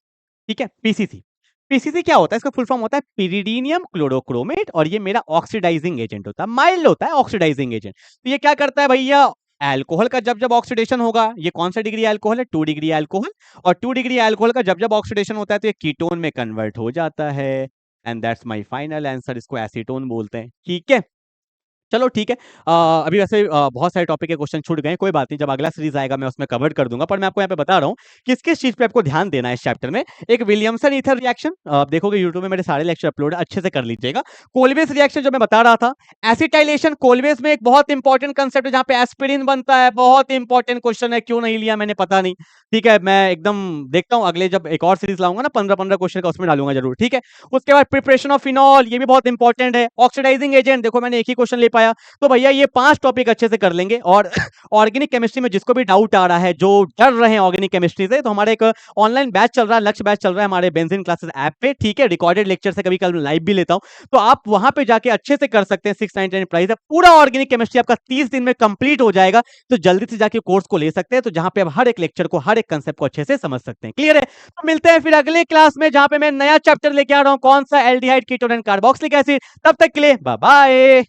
ठीक है, PCC, PCC क्या होता है, इसका फुल फॉर्म होता है पिरिडीनियम क्लोरोक्रोमेट, और ये मेरा ऑक्सीडाइजिंग एजेंट होता है, माइल्ड होता है ऑक्सीडाइजिंग एजेंट। तो ये क्या करता है भैया, अल्कोहल का जब जब ऑक्सीडेशन होगा, ये कौन सा डिग्री अल्कोहल है, 2 डिग्री अल्कोहल, और 2 डिग्री अल्कोहल का जब जब ऑक्सीडेशन होता है तो ये कीटोन में कन्वर्ट हो जाता है, and that's my final answer. इसको एसीटोन बोलते हैं। ठीक है, चलो ठीक है। अभी वैसे बहुत सारे टॉपिक के क्वेश्चन छूट गए, कोई बात नहीं, जब अगला सीरीज आएगा मैं उसमें कवर कर दूंगा। पर मैं आपको यहाँ पे बता रहा हूँ किस किस चीज पे आपको ध्यान देना है इस चैप्टर में। एक विलियमसन ईथर रिएक्शन, आप देखोगे यूट्यूब में मेरे सारे लेक्चर अपलोड है, अच्छे से कर लीजिएगा। कोलवेस रिएक्शन जो मैं बता रहा था, एसिटाइलेशन, कोलवेस में एक बहुत इंपॉर्टेंट कंसेप्ट है जहाँ पे एस्पिरिन बनता है, बहुत इंपॉर्टेंट क्वेश्चन है, क्यों नहीं लिया मैंने पता नहीं। ठीक है, मैं एकदम देखता हूँ, अगले जब एक और सीरीज लाऊंगा ना 15-15 क्वेश्चन का, उसमें डालूंगा जरूर। ठीक है, उसके बाद प्रिपरेशन ऑफ फिनॉल, ये भी बहुत इंपॉर्टेंट है। ऑक्सीडाइजिंग एजेंट, देखो मैंने एक ही क्वेश्चन ले पाया, तो भैया ये 5 टॉपिक अच्छे से कर लेंगे। और ऑर्गेनिक केमिस्ट्री में जिसको भी डाउट आ रहा है, जो डर रहे हैं ऑर्गेनिक केमिस्ट्री से, तो हमारे एक ऑनलाइन बैच चल रहा है, लक्ष्य बैच चल रहा है हमारे बेंजीन क्लासेस ऐप पे। ठीक है, रिकॉर्डेड लेक्चर से कभी कभी लाइव भी लेता हूं, तो आप वहां पे जाके अच्छे से कर सकते हैं। 699 प्राइस है, पूरा ऑर्गेनिक केमिस्ट्री आपका 30 दिन में कंप्लीट हो जाएगा। तो जल्दी से जाके कोर्स को ले सकते हैं, तो जहां पे आप हर एक लेक्चर को, हर एक कंसेप्ट को अच्छे से समझ सकते हैं। क्लियर है? तो मिलते हैं फिर अगले क्लास में, जहां पे मैं नया चैप्टर लेके आ रहा हूं, कौन सा, aldehyde ketone and carboxylic acid. तब तक के लिए बाय बाय।